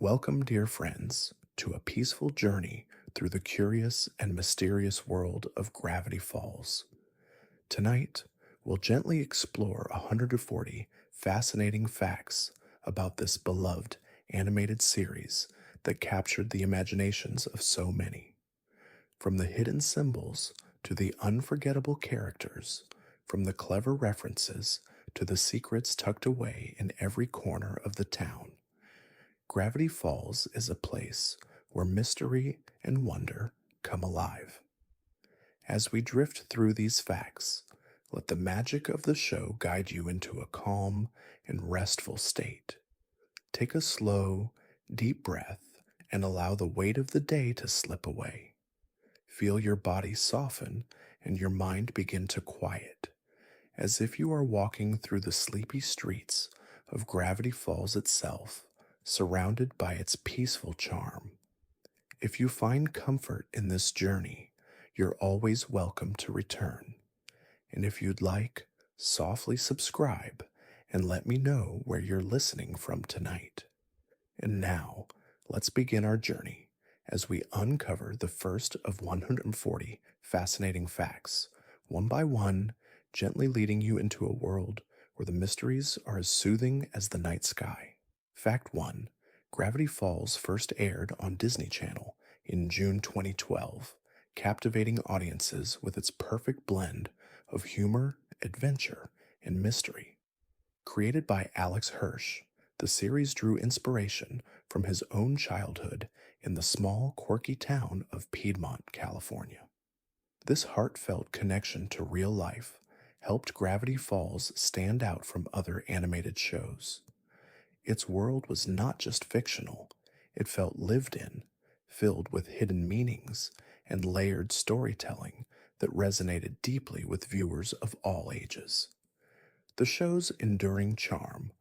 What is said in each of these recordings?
Welcome, dear friends, to a peaceful journey through the curious and mysterious world of Gravity Falls. Tonight, we'll gently explore 140 fascinating facts about this beloved animated series that captured the imaginations of so many. From the hidden symbols to the unforgettable characters, from the clever references to the secrets tucked away in every corner of the town. Gravity Falls is a place where mystery and wonder come alive. As we drift through these facts, let the magic of the show guide you into a calm and restful state. Take a slow, deep breath and allow the weight of the day to slip away. Feel your body soften and your mind begin to quiet, as if you are walking through the sleepy streets of Gravity Falls itself, surrounded by its peaceful charm. If you find comfort in this journey, you're always welcome to return. And if you'd like, softly subscribe and let me know where you're listening from tonight. And now, let's begin our journey as we uncover the first of 140 fascinating facts, one by one, gently leading you into a world where the mysteries are as soothing as the night sky. Fact 1. Gravity Falls first aired on Disney Channel in June 2012, captivating audiences with its perfect blend of humor, adventure, and mystery. Created by Alex Hirsch, the series drew inspiration from his own childhood in the small, quirky town of Piedmont, California. This heartfelt connection to real life helped Gravity Falls stand out from other animated shows. Its world was not just fictional, it felt lived in, filled with hidden meanings and layered storytelling that resonated deeply with viewers of all ages. The show's enduring charm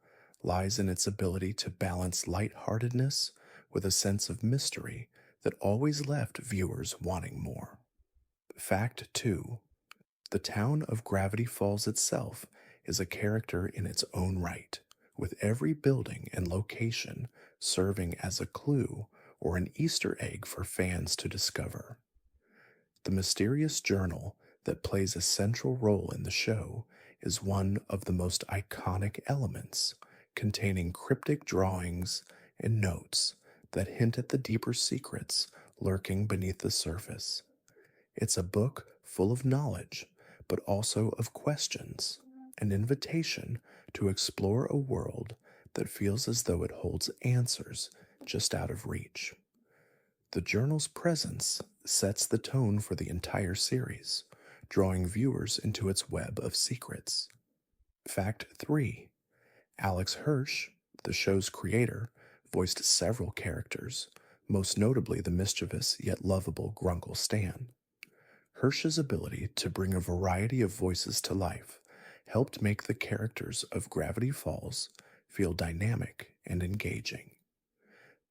lies in its ability to balance lightheartedness with a sense of mystery that always left viewers wanting more. Fact 2. The town of Gravity Falls itself is a character in its own right, with every building and location serving as a clue or an Easter egg for fans to discover. The mysterious journal that plays a central role in the show is one of the most iconic elements, containing cryptic drawings and notes that hint at the deeper secrets lurking beneath the surface. It's a book full of knowledge, but also of questions, an invitation to explore a world that feels as though it holds answers just out of reach. The journal's presence sets the tone for the entire series, drawing viewers into its web of secrets. Fact 3. Alex Hirsch, the show's creator, voiced several characters, most notably the mischievous yet lovable Grunkle Stan. Hirsch's ability to bring a variety of voices to life helped make the characters of Gravity Falls feel dynamic and engaging.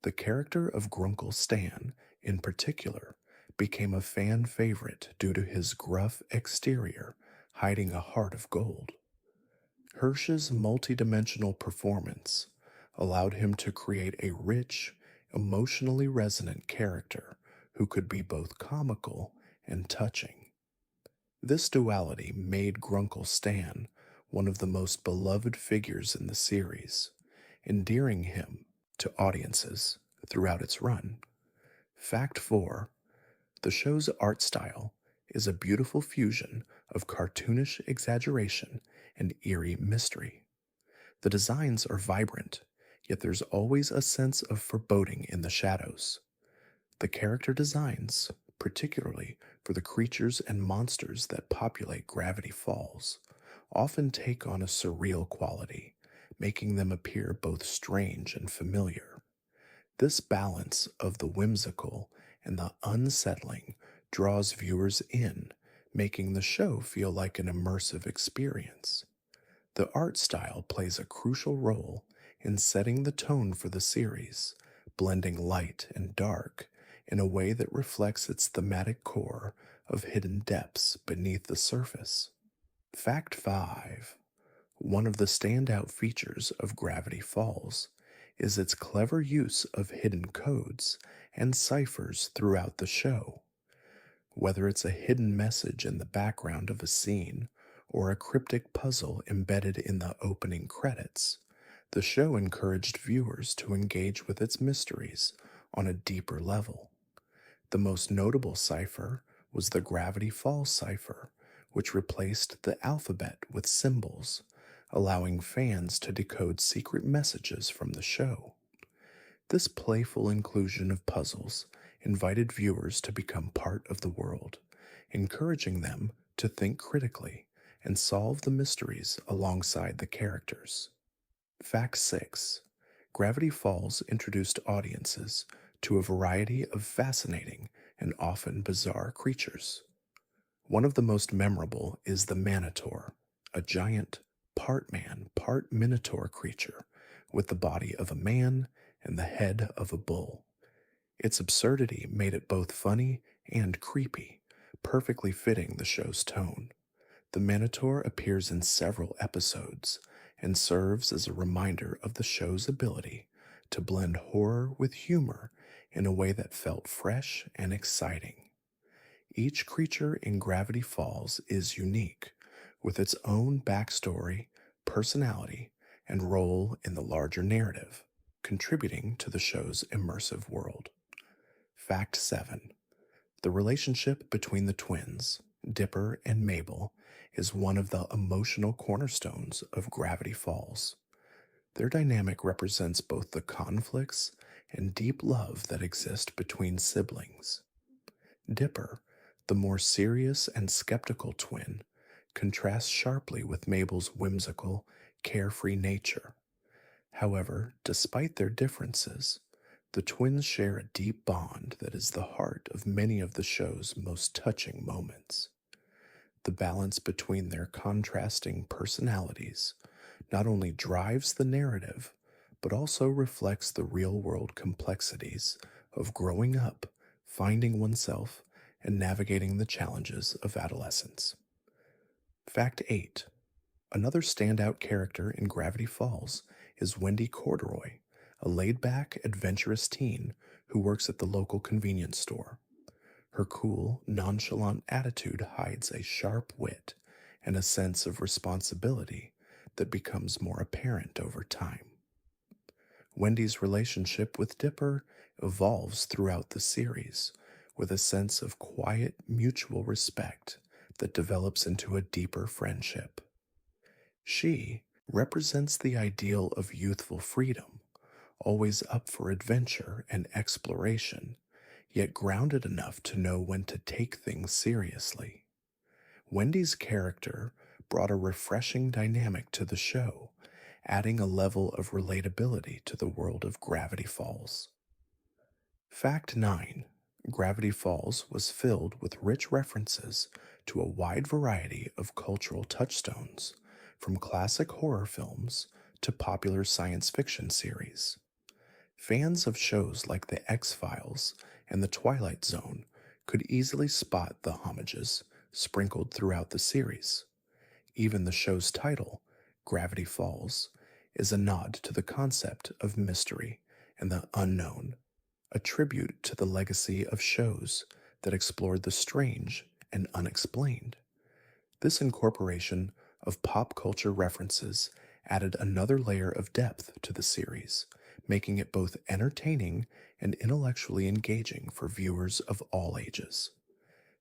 The character of Grunkle Stan, in particular, became a fan favorite due to his gruff exterior hiding a heart of gold. Hirsch's multidimensional performance allowed him to create a rich, emotionally resonant character who could be both comical and touching. This duality made Grunkle Stan one of the most beloved figures in the series, endearing him to audiences throughout its run. Fact 4. The show's art style is a beautiful fusion of cartoonish exaggeration and eerie mystery. The designs are vibrant, yet there's always a sense of foreboding in the shadows. The character designs, particularly for the creatures and monsters that populate Gravity Falls, often take on a surreal quality, making them appear both strange and familiar. This balance of the whimsical and the unsettling draws viewers in, making the show feel like an immersive experience. The art style plays a crucial role in setting the tone for the series, blending light and dark in a way that reflects its thematic core of hidden depths beneath the surface. Fact 5. One of the standout features of Gravity Falls is its clever use of hidden codes and ciphers throughout the show. Whether it's a hidden message in the background of a scene or a cryptic puzzle embedded in the opening credits, the show encouraged viewers to engage with its mysteries on a deeper level. The most notable cipher was the Gravity Falls cipher, which replaced the alphabet with symbols, allowing fans to decode secret messages from the show. This playful inclusion of puzzles invited viewers to become part of the world, encouraging them to think critically and solve the mysteries alongside the characters. Fact 6. Gravity Falls introduced audiences to a variety of fascinating and often bizarre creatures. One of the most memorable is the Manitor, a giant, part man, part minotaur creature with the body of a man and the head of a bull. Its absurdity made it both funny and creepy, perfectly fitting the show's tone. The Minotaur appears in several episodes and serves as a reminder of the show's ability to blend horror with humor in a way that felt fresh and exciting. Each creature in Gravity Falls is unique, with its own backstory, personality, and role in the larger narrative, contributing to the show's immersive world. Fact 7. The relationship between the twins, Dipper and Mabel, is one of the emotional cornerstones of Gravity Falls. Their dynamic represents both the conflicts and deep love that exist between siblings. Dipper, the more serious and skeptical twin, contrasts sharply with Mabel's whimsical, carefree nature. However, despite their differences, the twins share a deep bond that is the heart of many of the show's most touching moments. The balance between their contrasting personalities not only drives the narrative, but also reflects the real world complexities of growing up, finding oneself, and navigating the challenges of adolescence. Fact 8. Another standout character in Gravity Falls is Wendy Corduroy, a laid back, adventurous teen who works at the local convenience store. Her cool, nonchalant attitude hides a sharp wit and a sense of responsibility that becomes more apparent over time. Wendy's relationship with Dipper evolves throughout the series with a sense of quiet, mutual respect that develops into a deeper friendship. She represents the ideal of youthful freedom, always up for adventure and exploration, yet grounded enough to know when to take things seriously. Wendy's character brought a refreshing dynamic to the show, adding a level of relatability to the world of Gravity Falls. Fact 9. Gravity Falls was filled with rich references to a wide variety of cultural touchstones, from classic horror films to popular science fiction series. Fans of shows like The X-Files and The Twilight Zone could easily spot the homages sprinkled throughout the series. Even the show's title, Gravity Falls, is a nod to the concept of mystery and the unknown, a tribute to the legacy of shows that explored the strange and unexplained. This incorporation of pop culture references added another layer of depth to the series, making it both entertaining and intellectually engaging for viewers of all ages.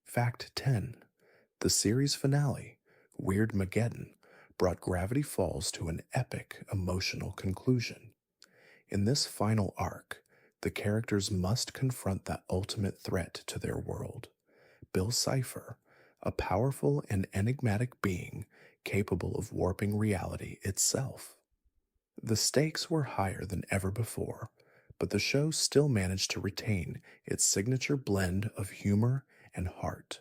Fact 10. The series finale, Weirdmageddon, brought Gravity Falls to an epic emotional conclusion. In this final arc, the characters must confront the ultimate threat to their world, Bill Cipher, a powerful and enigmatic being capable of warping reality itself. The stakes were higher than ever before, but the show still managed to retain its signature blend of humor and heart.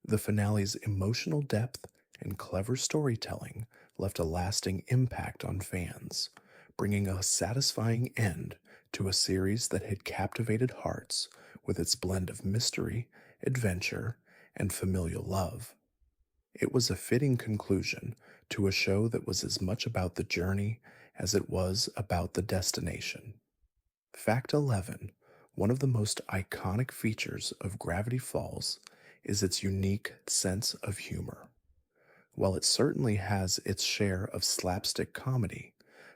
The finale's emotional depth and clever storytelling left a lasting impact on fans, bringing a satisfying end to a series that had captivated hearts with its blend of mystery, adventure, and familial love. It was a fitting conclusion to a show that was as much about the journey as it was about the destination. Fact 11. One of the most iconic features of Gravity Falls is its unique sense of humor. While it certainly has its share of slapstick comedy,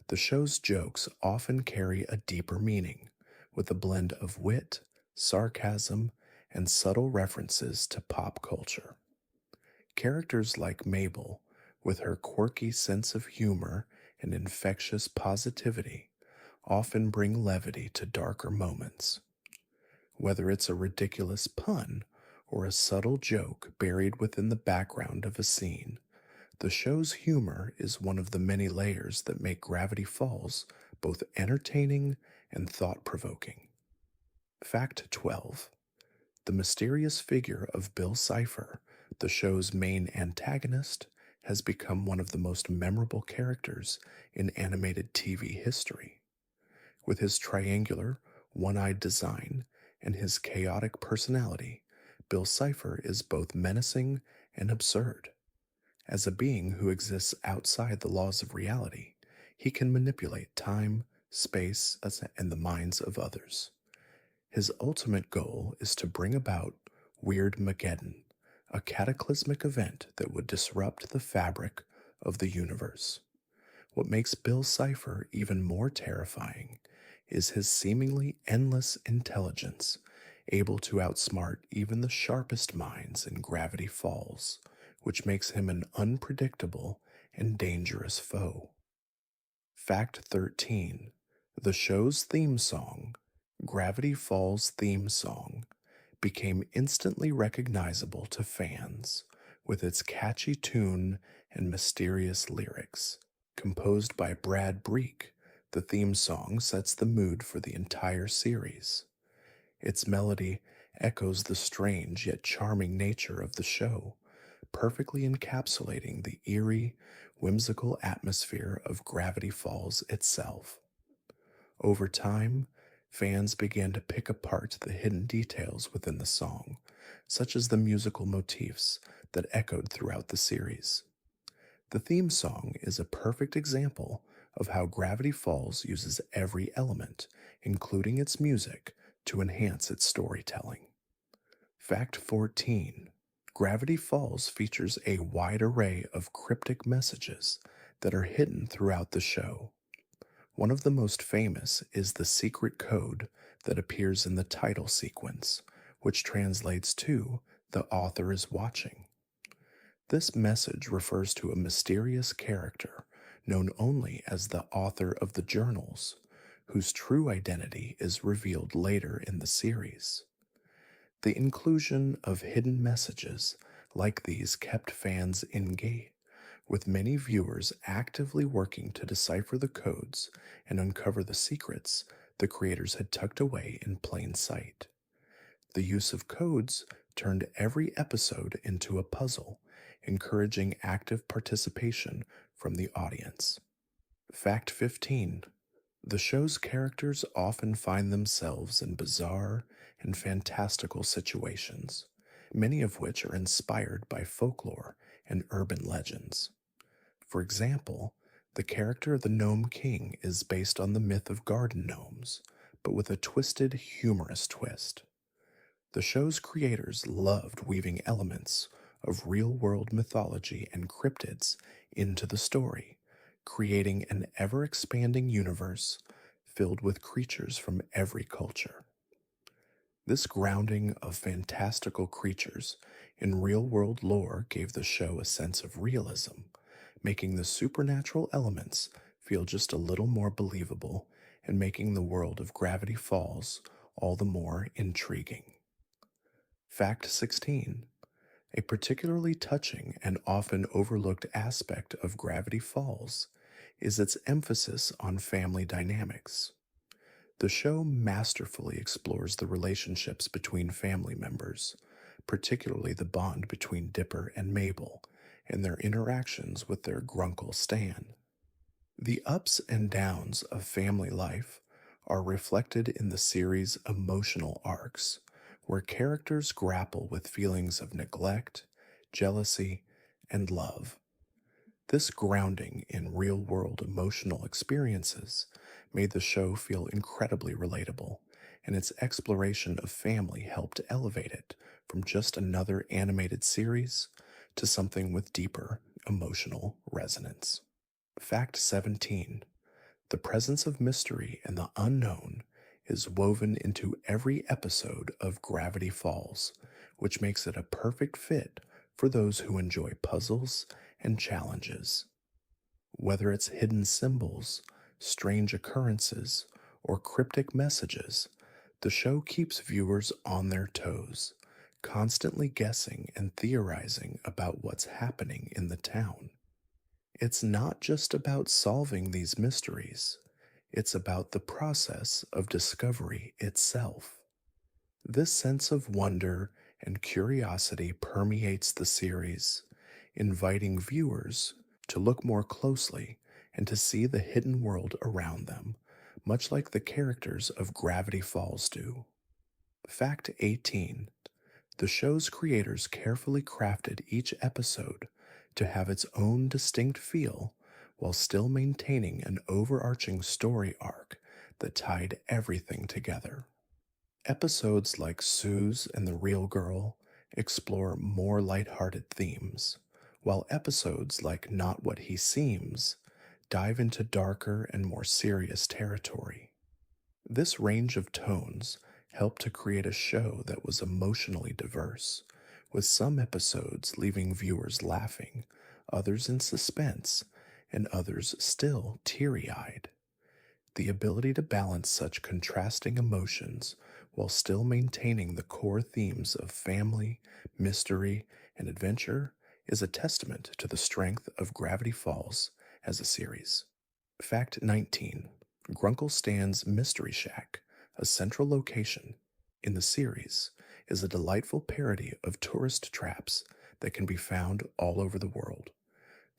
the show's jokes often carry a deeper meaning, with a blend of wit, sarcasm, and subtle references to pop culture. Characters like Mabel, with her quirky sense of humor and infectious positivity, often bring levity to darker moments. Whether it's a ridiculous pun or a subtle joke buried within the background of a scene, the show's humor is one of the many layers that make Gravity Falls both entertaining and thought provoking. Fact 12. The mysterious figure of Bill Cipher, the show's main antagonist, has become one of the most memorable characters in animated TV history. With his triangular, one eyed design and his chaotic personality, Bill Cipher is both menacing and absurd. As a being who exists outside the laws of reality, he can manipulate time, space, and the minds of others. His ultimate goal is to bring about Weird Mageddon, a cataclysmic event that would disrupt the fabric of the universe. What makes Bill Cipher even more terrifying is his seemingly endless intelligence, able to outsmart even the sharpest minds in Gravity Falls, which makes him an unpredictable and dangerous foe. Fact 13. The show's theme song, Gravity Falls theme song, became instantly recognizable to fans with its catchy tune and mysterious lyrics. Composed by Brad Breek, the theme song sets the mood for the entire series. Its melody echoes the strange yet charming nature of the show, perfectly encapsulating the eerie, whimsical atmosphere of Gravity Falls itself. Over time, fans began to pick apart the hidden details within the song, such as the musical motifs that echoed throughout the series. The theme song is a perfect example of how Gravity Falls uses every element, including its music, to enhance its storytelling. Fact 14. Gravity Falls features a wide array of cryptic messages that are hidden throughout the show. One of the most famous is the secret code that appears in the title sequence, which translates to "The author is watching." This message refers to a mysterious character known only as the author of the journals, whose true identity is revealed later in the series. The inclusion of hidden messages like these kept fans engaged, with many viewers actively working to decipher the codes and uncover the secrets the creators had tucked away in plain sight. The use of codes turned every episode into a puzzle, encouraging active participation from the audience. Fact 15. The show's characters often find themselves in bizarre and fantastical situations, many of which are inspired by folklore and urban legends. For example, the character of the Gnome King is based on the myth of garden gnomes, but with a twisted, humorous twist. The show's creators loved weaving elements of real world mythology and cryptids into the story, creating an ever expanding universe filled with creatures from every culture. This grounding of fantastical creatures in real world lore gave the show a sense of realism, making the supernatural elements feel just a little more believable and making the world of Gravity Falls all the more intriguing. Fact 16. A particularly touching and often overlooked aspect of Gravity Falls is its emphasis on family dynamics. The show masterfully explores the relationships between family members, particularly the bond between Dipper and Mabel, and their interactions with their grunkle Stan. The ups and downs of family life are reflected in the series' emotional arcs, where characters grapple with feelings of neglect, jealousy, and love. This grounding in real world emotional experiences made the show feel incredibly relatable, and its exploration of family helped elevate it from just another animated series to something with deeper emotional resonance. Fact 17: the presence of mystery and the unknown is woven into every episode of Gravity Falls, which makes it a perfect fit for those who enjoy puzzles and challenges. Whether it's hidden symbols, strange occurrences, or cryptic messages, the show keeps viewers on their toes, constantly guessing and theorizing about what's happening in the town. It's not just about solving these mysteries, it's about the process of discovery itself. This sense of wonder and curiosity permeates the series, inviting viewers to look more closely and to see the hidden world around them, much like the characters of Gravity Falls do. Fact 18: the show's creators carefully crafted each episode to have its own distinct feel while still maintaining an overarching story arc that tied everything together. Episodes like Sue's and the Real Girl explore more lighthearted themes, while episodes like Not What He Seems dive into darker and more serious territory. This range of tones helped to create a show that was emotionally diverse, with some episodes leaving viewers laughing, others in suspense, and others still teary eyed. The ability to balance such contrasting emotions while still maintaining the core themes of family, mystery, and adventure is a testament to the strength of Gravity Falls as a series. Fact 19: Grunkle Stan's Mystery Shack, a central location in the series, is a delightful parody of tourist traps that can be found all over the world.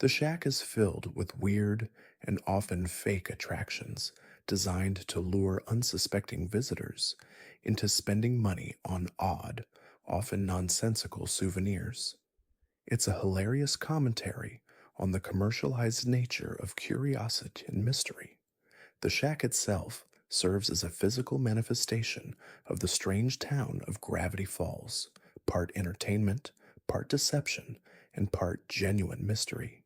The shack is filled with weird and often fake attractions designed to lure unsuspecting visitors into spending money on odd, often nonsensical souvenirs. It's a hilarious commentary on the commercialized nature of curiosity and mystery. The shack itself serves as a physical manifestation of the strange town of Gravity Falls, part entertainment, part deception, and part genuine mystery.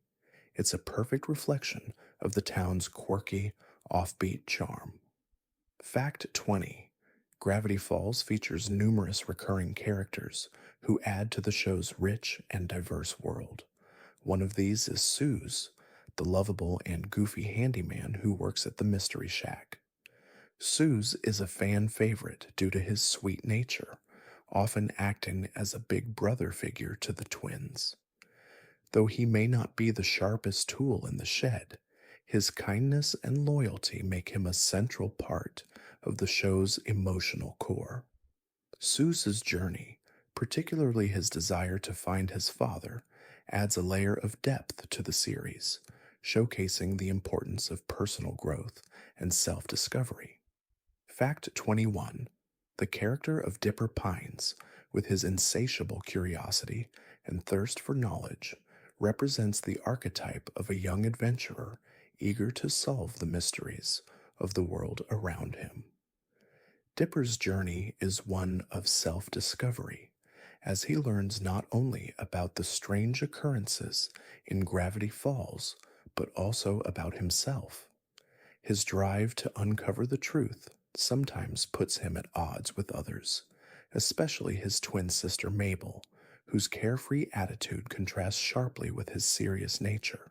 It's a perfect reflection of the town's quirky, offbeat charm. Fact 20: Gravity Falls features numerous recurring characters who add to the show's rich and diverse world. One of these is Suze, the lovable and goofy handyman who works at the Mystery Shack. Suze is a fan favorite due to his sweet nature, often acting as a big brother figure to the twins. Though he may not be the sharpest tool in the shed, his kindness and loyalty make him a central part of the show's emotional core. Suze's journey, particularly his desire to find his father, adds a layer of depth to the series, showcasing the importance of personal growth and self discovery. Fact 21: the character of Dipper Pines, with his insatiable curiosity and thirst for knowledge, represents the archetype of a young adventurer eager to solve the mysteries of the world around him. Dipper's journey is one of self discovery, as he learns not only about the strange occurrences in Gravity Falls, but also about himself. His drive to uncover the truth sometimes puts him at odds with others, especially his twin sister Mabel, whose carefree attitude contrasts sharply with his serious nature.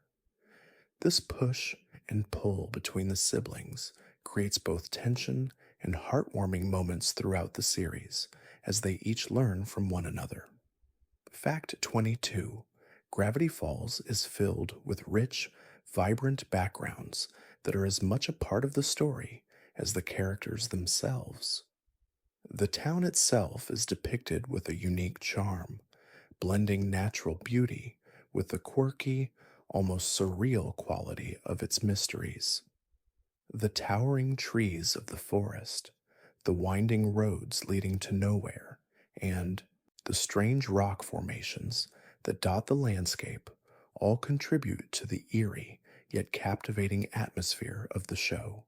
This push and pull between the siblings creates both tension and heartwarming moments throughout the series as they each learn from one another. Fact 22: Gravity Falls is filled with rich, vibrant backgrounds that are as much a part of the story as the characters themselves. The town itself is depicted with a unique charm, blending natural beauty with the quirky, almost surreal quality of its mysteries. The towering trees of the forest, the winding roads leading to nowhere, and the strange rock formations that dot the landscape all contribute to the eerie yet captivating atmosphere of the show.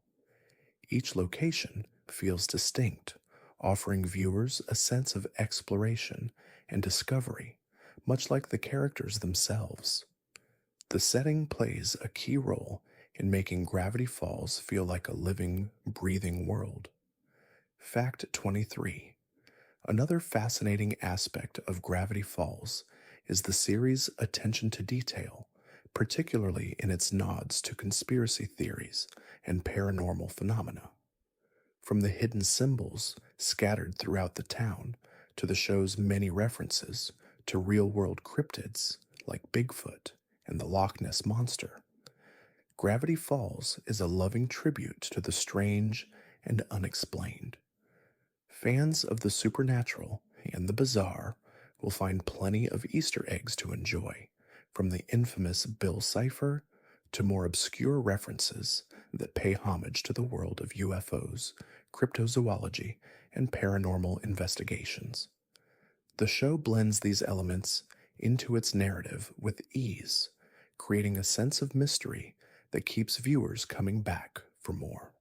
Each location feels distinct, offering viewers a sense of exploration and discovery, much like the characters themselves. The setting plays a key role in making Gravity Falls feel like a living, breathing world. Fact 23. Another fascinating aspect of Gravity Falls is the series' attention to detail, particularly in its nods to conspiracy theories and paranormal phenomena. From the hidden symbols scattered throughout the town to the show's many references to real world cryptids like Bigfoot and the Loch Ness Monster, Gravity Falls is a loving tribute to the strange and unexplained. Fans of the supernatural and the bizarre will find plenty of Easter eggs to enjoy, from the infamous Bill Cipher to more obscure references that pay homage to the world of UFOs, cryptozoology, and paranormal investigations. The show blends these elements into its narrative with ease, creating a sense of mystery that keeps viewers coming back for more.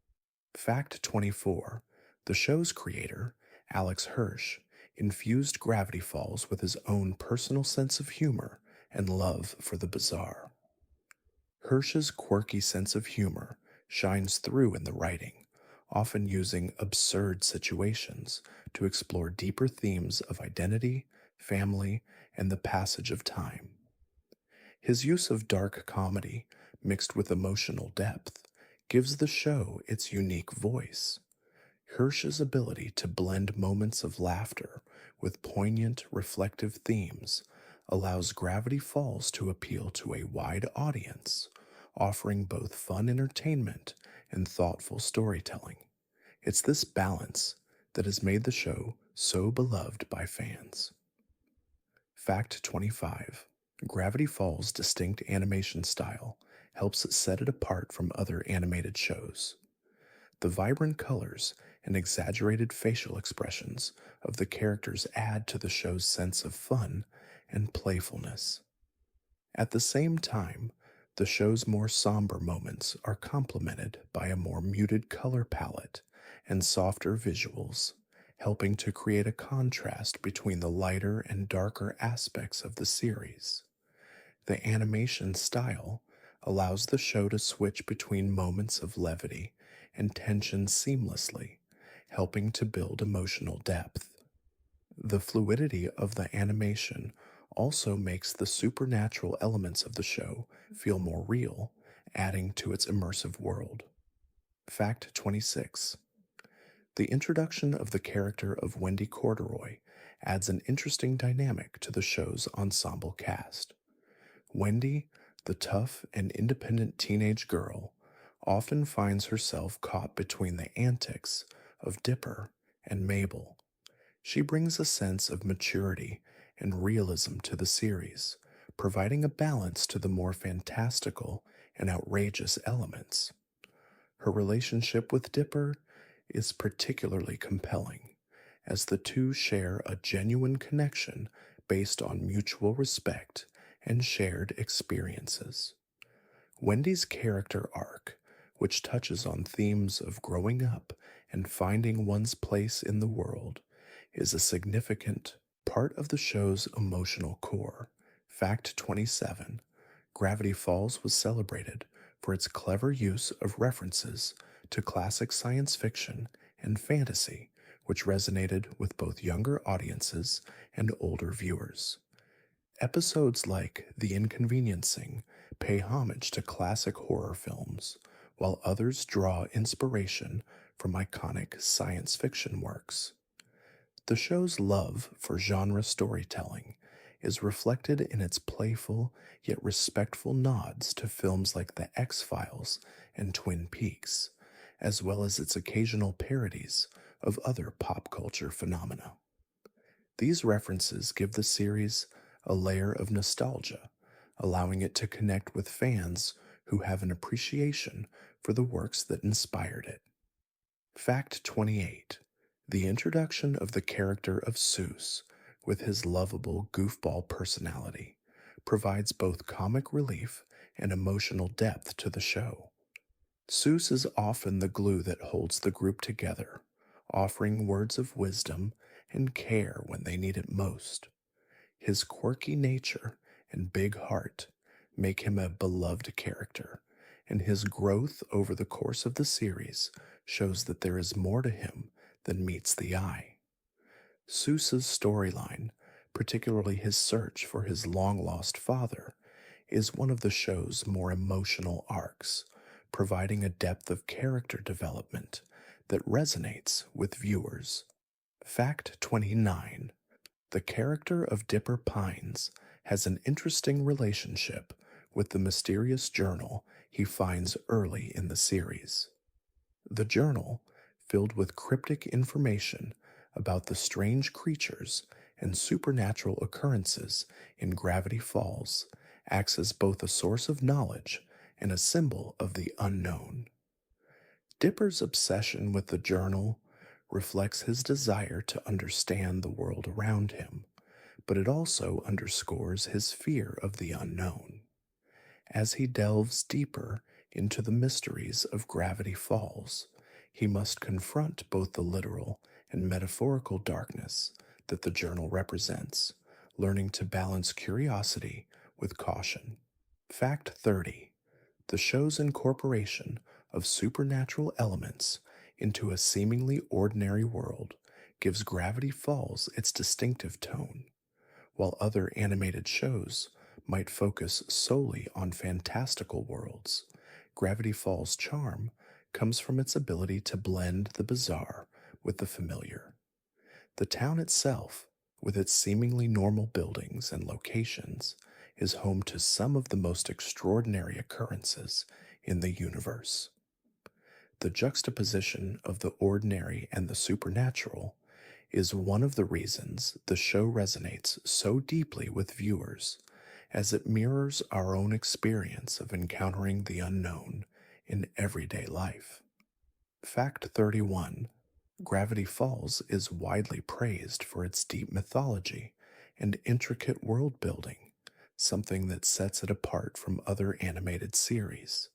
Fact 24. The show's creator, Alex Hirsch, infused Gravity Falls with his own personal sense of humor and love for the bizarre. Hirsch's quirky sense of humor shines through in the writing, often using absurd situations to explore deeper themes of identity, family, and the passage of time. His use of dark comedy, mixed with emotional depth, gives the show its unique voice. Hirsch's ability to blend moments of laughter with poignant, reflective themes allows Gravity Falls to appeal to a wide audience, offering both fun entertainment and thoughtful storytelling. It's this balance that has made the show so beloved by fans. Fact 25. Gravity Falls' distinct animation style helps set it apart from other animated shows. The vibrant colors and exaggerated facial expressions of the characters add to the show's sense of fun and playfulness. At the same time, the show's more somber moments are complemented by a more muted color palette and softer visuals, helping to create a contrast between the lighter and darker aspects of the series. The animation style allows the show to switch between moments of levity and tension seamlessly, helping to build emotional depth. The fluidity of the animation also makes the supernatural elements of the show feel more real, adding to its immersive world. Fact 26. The introduction of the character of Wendy Corduroy adds an interesting dynamic to the show's ensemble cast. Wendy, the tough and independent teenage girl, often finds herself caught between the antics of Dipper and Mabel. She brings a sense of maturity and realism to the series, providing a balance to the more fantastical and outrageous elements. Her relationship with Dipper is particularly compelling, as the two share a genuine connection based on mutual respect and shared experiences. Wendy's character arc, which touches on themes of growing up and finding one's place in the world, is a significant part of the show's emotional core. Fact 27. Gravity Falls was celebrated for its clever use of references to classic science fiction and fantasy, which resonated with both younger audiences and older viewers. Episodes like The Inconveniencing pay homage to classic horror films, while others draw inspiration from iconic science fiction works. The show's love for genre storytelling is reflected in its playful yet respectful nods to films like The X-Files and Twin Peaks, as well as its occasional parodies of other pop culture phenomena. These references give the series a layer of nostalgia, allowing it to connect with fans who have an appreciation for the works that inspired it. Fact 28. The introduction of the character of Seuss, with his lovable goofball personality, provides both comic relief and emotional depth to the show. Seuss is often the glue that holds the group together, offering words of wisdom and care when they need it most. His quirky nature and big heart make him a beloved character, and his growth over the course of the series shows that there is more to him than meets the eye. Seuss's storyline, particularly his search for his long lost father, is one of the show's more emotional arcs, providing a depth of character development that resonates with viewers. Fact 29. The character of Dipper Pines has an interesting relationship with the mysterious journal he finds early in the series. The journal, filled with cryptic information about the strange creatures and supernatural occurrences in Gravity Falls, acts as both a source of knowledge and a symbol of the unknown. Dipper's obsession with the journal reflects his desire to understand the world around him, but it also underscores his fear of the unknown. As he delves deeper into the mysteries of Gravity Falls, he must confront both the literal and metaphorical darkness that the journal represents, learning to balance curiosity with caution. Fact 30. The show's incorporation of supernatural elements into a seemingly ordinary world gives Gravity Falls its distinctive tone. While other animated shows might focus solely on fantastical worlds, Gravity Falls' charm comes from its ability to blend the bizarre with the familiar. The town itself, with its seemingly normal buildings and locations, is home to some of the most extraordinary occurrences in the universe. The juxtaposition of the ordinary and the supernatural is one of the reasons the show resonates so deeply with viewers, as it mirrors our own experience of encountering the unknown in everyday life. Fact 31. Gravity Falls is widely praised for its deep mythology and intricate world building, something that sets it apart from other animated series.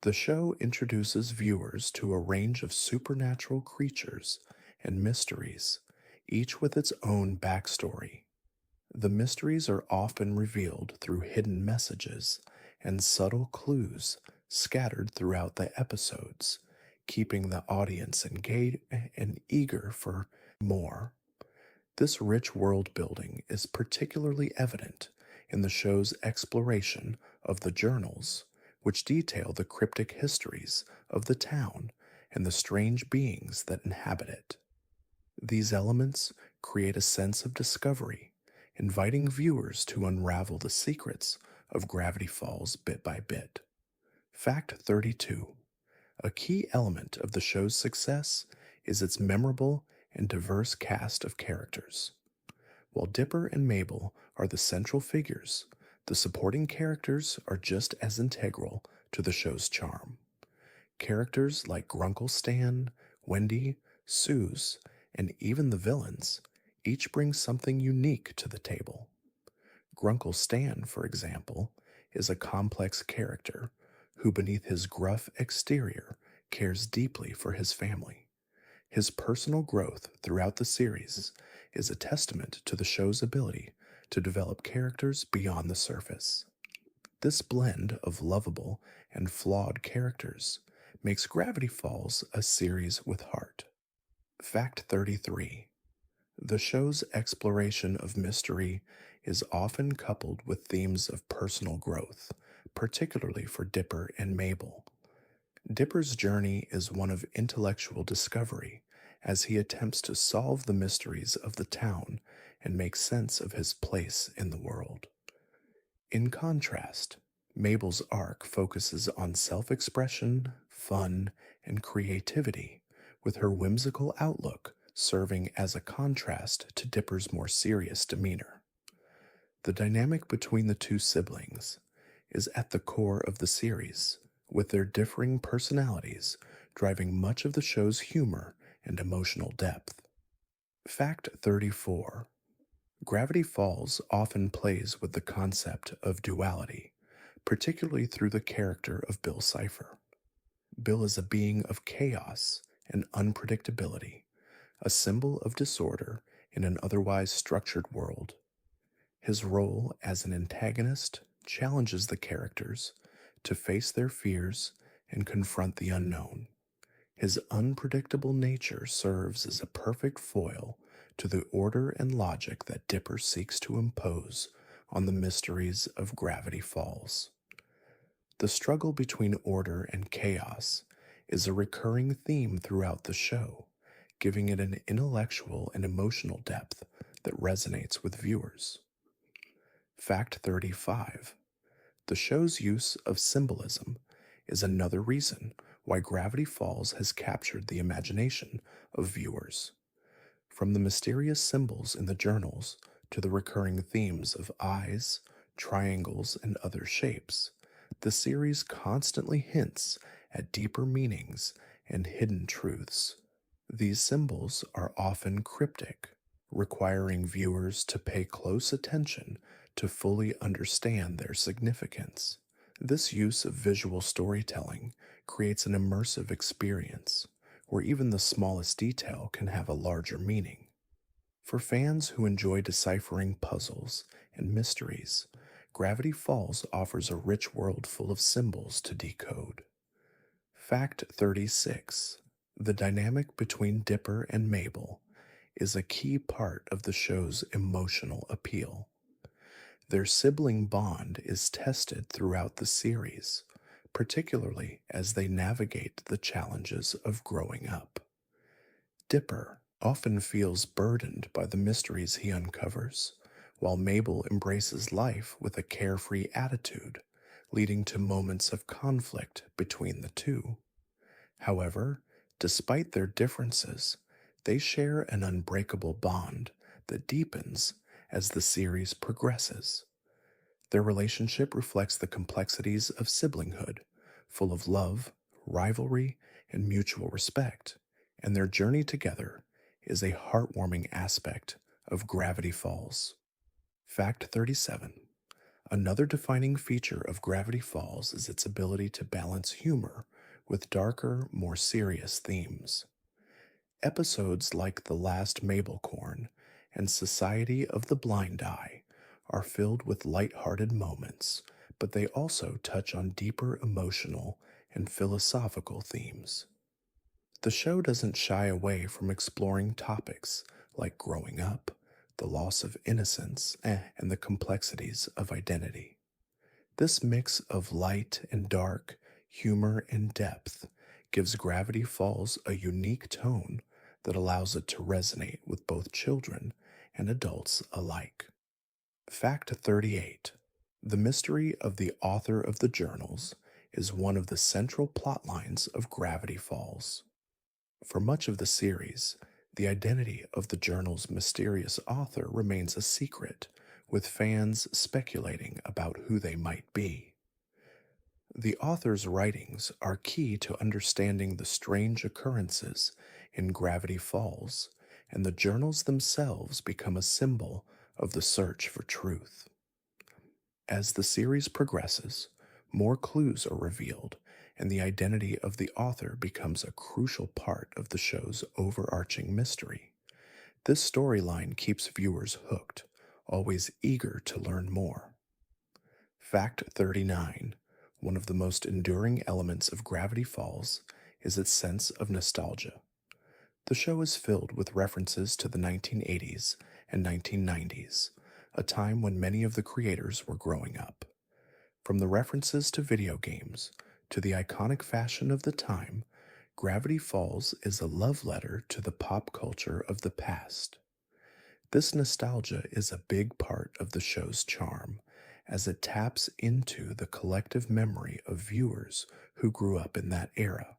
The show introduces viewers to a range of supernatural creatures and mysteries, each with its own backstory. The mysteries are often revealed through hidden messages and subtle clues scattered throughout the episodes, keeping the audience engaged and eager for more. This rich world building is particularly evident in the show's exploration of the journals, which detail the cryptic histories of the town and the strange beings that inhabit it. These elements create a sense of discovery, inviting viewers to unravel the secrets of Gravity Falls bit by bit. Fact 32. A key element of the show's success is its memorable and diverse cast of characters. While Dipper and Mabel are the central figures, the supporting characters are just as integral to the show's charm. Characters like Grunkle Stan, Wendy, Suze, and even the villains each bring something unique to the table. Grunkle Stan, for example, is a complex character who, beneath his gruff exterior, cares deeply for his family. His personal growth throughout the series is a testament to the show's ability to develop characters beyond the surface. This blend of lovable and flawed characters makes Gravity Falls a series with heart. Fact 33. The show's exploration of mystery is often coupled with themes of personal growth, particularly for Dipper and Mabel. Dipper's journey is one of intellectual discovery as he attempts to solve the mysteries of the town and make sense of his place in the world. In contrast, Mabel's arc focuses on self-expression, fun, and creativity, with her whimsical outlook serving as a contrast to Dipper's more serious demeanor. The dynamic between the two siblings is at the core of the series, with their differing personalities driving much of the show's humor and emotional depth. Fact 34. Gravity Falls often plays with the concept of duality, particularly through the character of Bill Cipher. Bill is a being of chaos and unpredictability, a symbol of disorder in an otherwise structured world. His role as an antagonist challenges the characters to face their fears and confront the unknown. His unpredictable nature serves as a perfect foil to the order and logic that Dipper seeks to impose on the mysteries of Gravity Falls. The struggle between order and chaos is a recurring theme throughout the show, giving it an intellectual and emotional depth that resonates with viewers. Fact 35. The show's use of symbolism is another reason why Gravity Falls has captured the imagination of viewers. From the mysterious symbols in the journals to the recurring themes of eyes, triangles, and other shapes, the series constantly hints at deeper meanings and hidden truths. These symbols are often cryptic, requiring viewers to pay close attention to fully understand their significance. This use of visual storytelling creates an immersive experience where even the smallest detail can have a larger meaning. For fans who enjoy deciphering puzzles and mysteries, Gravity Falls offers a rich world full of symbols to decode. Fact 36. The dynamic between Dipper and Mabel is a key part of the show's emotional appeal. Their sibling bond is tested throughout the series, particularly as they navigate the challenges of growing up. Dipper often feels burdened by the mysteries he uncovers, while Mabel embraces life with a carefree attitude, leading to moments of conflict between the two. However, despite their differences, they share an unbreakable bond that deepens as the series progresses. Their relationship reflects the complexities of siblinghood, full of love, rivalry, and mutual respect, and their journey together is a heartwarming aspect of Gravity Falls. Fact 37. Another defining feature of Gravity Falls is its ability to balance humor with darker, more serious themes. Episodes like The Last Mabelcorn and Society of the Blind Eye are filled with light-hearted moments, but they also touch on deeper emotional and philosophical themes. The show doesn't shy away from exploring topics like growing up, the loss of innocence, and the complexities of identity. This mix of light and dark, humor and depth gives Gravity Falls a unique tone that allows it to resonate with both children and adults alike. Fact 38. The mystery of the author of the journals is one of the central plot lines of Gravity Falls. For much of the series, the identity of the journal's mysterious author remains a secret, with fans speculating about who they might be. The author's writings are key to understanding the strange occurrences in Gravity Falls, and the journals themselves become a symbol of the search for truth. As the series progresses, more clues are revealed, and the identity of the author becomes a crucial part of the show's overarching mystery. This storyline keeps viewers hooked, always eager to learn more. Fact 39. One of the most enduring elements of Gravity Falls is its sense of nostalgia. The show is filled with references to the 1980s and 1990s, a time when many of the creators were growing up. From the references to video games to the iconic fashion of the time, Gravity Falls is a love letter to the pop culture of the past. This nostalgia is a big part of the show's charm, as it taps into the collective memory of viewers who grew up in that era.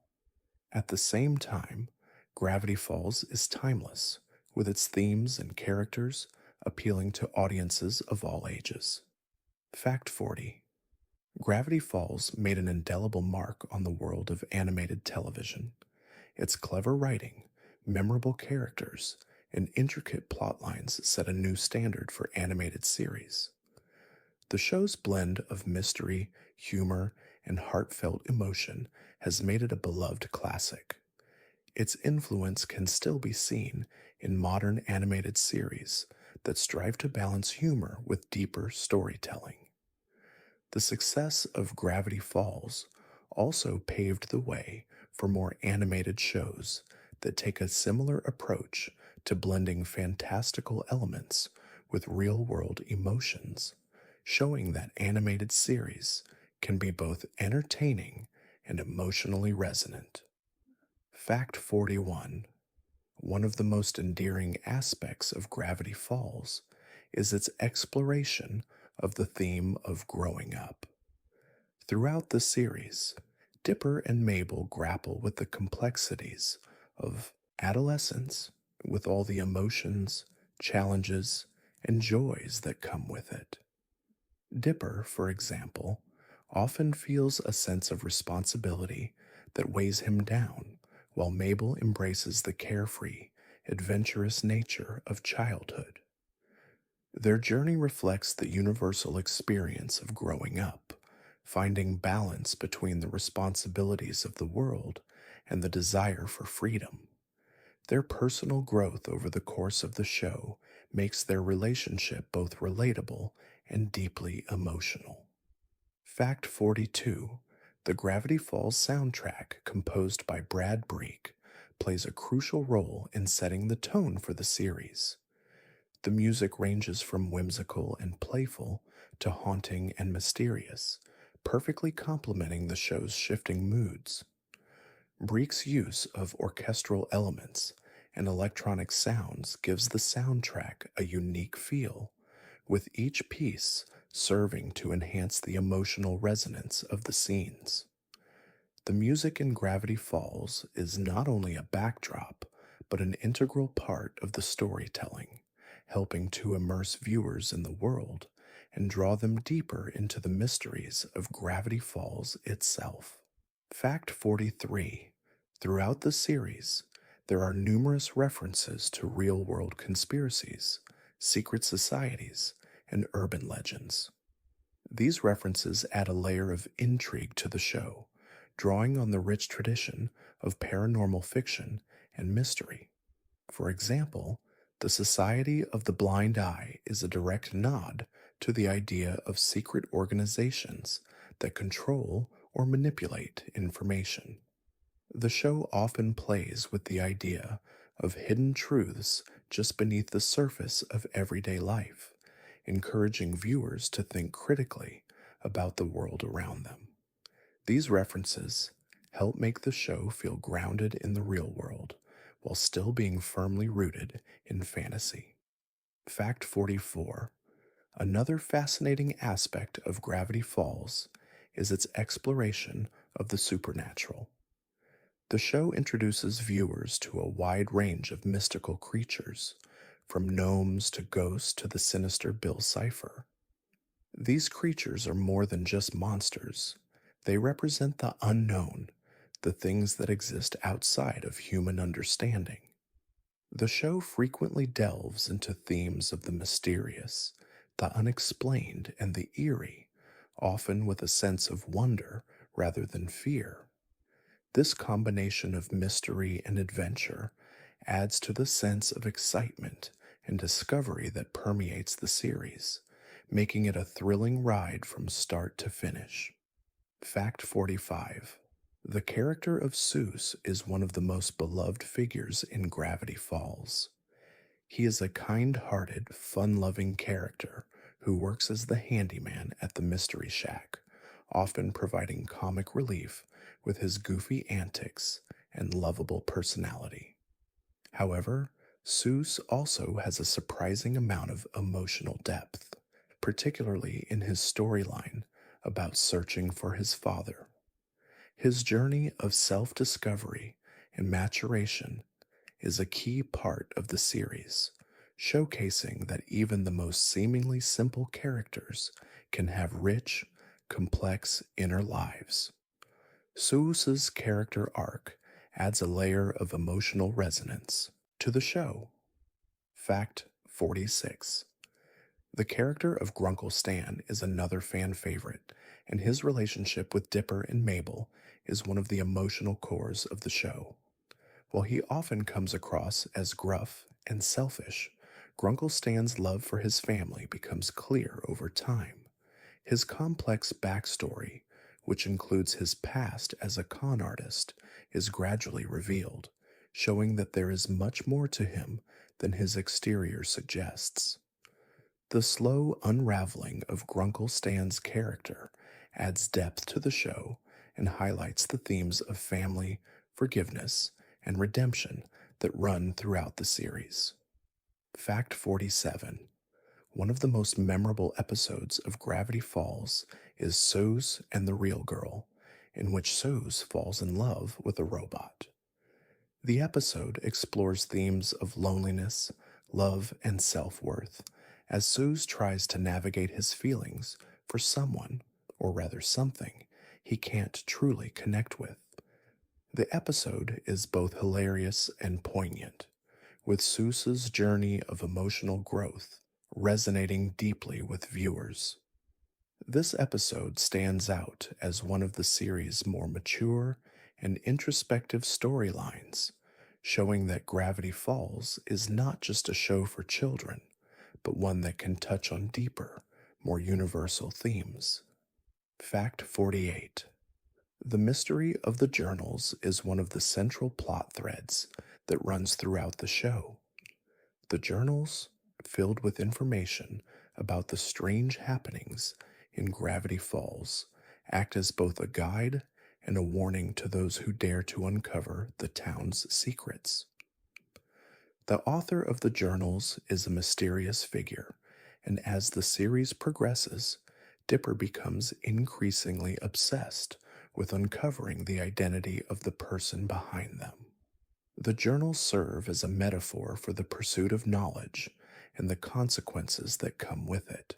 At the same time, Gravity Falls is timeless, with its themes and characters appealing to audiences of all ages. Fact 40. Gravity Falls made an indelible mark on the world of animated television. Its clever writing, memorable characters, and intricate plotlines set a new standard for animated series. The show's blend of mystery, humor, and heartfelt emotion has made it a beloved classic. Its influence can still be seen in modern animated series that strive to balance humor with deeper storytelling. The success of Gravity Falls also paved the way for more animated shows that take a similar approach to blending fantastical elements with real world emotions, showing that animated series can be both entertaining and emotionally resonant. Fact 41: one of the most endearing aspects of Gravity Falls is its exploration of the theme of growing up. Throughout the series, Dipper and Mabel grapple with the complexities of adolescence, with all the emotions, challenges, and joys that come with it. Dipper, for example, often feels a sense of responsibility that weighs him down, while Mabel embraces the carefree, adventurous nature of childhood. Their journey reflects the universal experience of growing up, finding balance between the responsibilities of the world and the desire for freedom. Their personal growth over the course of the show makes their relationship both relatable and deeply emotional. Fact 42: the Gravity Falls soundtrack, composed by Brad Breek, plays a crucial role in setting the tone for the series. The music ranges from whimsical and playful to haunting and mysterious, perfectly complementing the show's shifting moods. Breek's use of orchestral elements and electronic sounds gives the soundtrack a unique feel, with each piece serving to enhance the emotional resonance of the scenes. The music in Gravity Falls is not only a backdrop, but an integral part of the storytelling, helping to immerse viewers in the world and draw them deeper into the mysteries of Gravity Falls itself. Fact 43: throughout the series, there are numerous references to real world conspiracies, secret societies, and urban legends. These references add a layer of intrigue to the show, drawing on the rich tradition of paranormal fiction and mystery. For example, the Society of the Blind Eye is a direct nod to the idea of secret organizations that control or manipulate information. The show often plays with the idea of hidden truths just beneath the surface of everyday life, encouraging viewers to think critically about the world around them. These references help make the show feel grounded in the real world while still being firmly rooted in fantasy. Fact 44: another fascinating aspect of Gravity Falls is its exploration of the supernatural. The show introduces viewers to a wide range of mystical creatures, from gnomes to ghosts to the sinister Bill Cipher. These creatures are more than just monsters. They represent the unknown, the things that exist outside of human understanding. The show frequently delves into themes of the mysterious, the unexplained, and the eerie, often with a sense of wonder rather than fear. This combination of mystery and adventure adds to the sense of excitement and discovery that permeates the series, making it a thrilling ride from start to finish. Fact 45: the character of Seuss is one of the most beloved figures in Gravity Falls. He is a kind hearted, fun loving character who works as the handyman at the Mystery Shack, often providing comic relief with his goofy antics and lovable personality. However, Seuss also has a surprising amount of emotional depth, particularly in his storyline about searching for his father. His journey of self discovery and maturation is a key part of the series, showcasing that even the most seemingly simple characters can have rich, complex inner lives. Seuss's character arc adds a layer of emotional resonance to the show. Fact 46. The character of Grunkle Stan is another fan favorite, and his relationship with Dipper and Mabel is one of the emotional cores of the show. While he often comes across as gruff and selfish, Grunkle Stan's love for his family becomes clear over time. His complex backstory, which includes his past as a con artist, is gradually revealed, showing that there is much more to him than his exterior suggests. The slow unraveling of Grunkle Stan's character adds depth to the show and highlights the themes of family, forgiveness, and redemption that run throughout the series. Fact 47. One of the most memorable episodes of Gravity Falls is Soos and the Real Girl, in which Soos falls in love with a robot. The episode explores themes of loneliness, love, and self worth as Soos tries to navigate his feelings for someone, or rather something, he can't truly connect with. The episode is both hilarious and poignant, with Soos's journey of emotional growth resonating deeply with viewers. This episode stands out as one of the series' more mature and introspective storylines, showing that Gravity Falls is not just a show for children, but one that can touch on deeper, more universal themes. Fact 48. The mystery of the journals is one of the central plot threads that runs throughout the show. The journals, filled with information about the strange happenings in Gravity Falls, act as both a guide and a warning to those who dare to uncover the town's secrets. The author of the journals is a mysterious figure, and as the series progresses, Dipper becomes increasingly obsessed with uncovering the identity of the person behind them. The journals serve as a metaphor for the pursuit of knowledge and the consequences that come with it.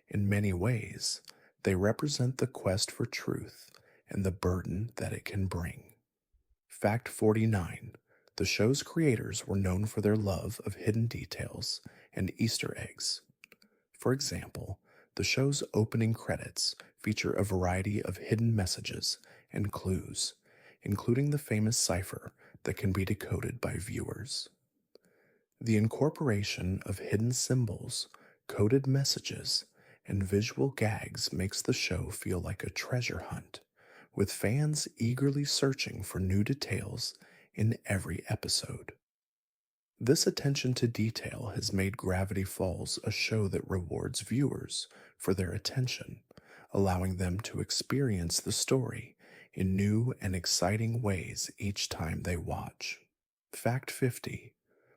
In many ways, they represent the quest for truth and the burden that it can bring. Fact 49. The show's creators were known for their love of hidden details and Easter eggs. For example, the show's opening credits feature a variety of hidden messages and clues, including the famous cipher that can be decoded by viewers. The incorporation of hidden symbols, coded messages, and visual gags makes the show feel like a treasure hunt, with fans eagerly searching for new details in every episode. This attention to detail has made Gravity Falls a show that rewards viewers for their attention, allowing them to experience the story in new and exciting ways each time they watch. Fact 50.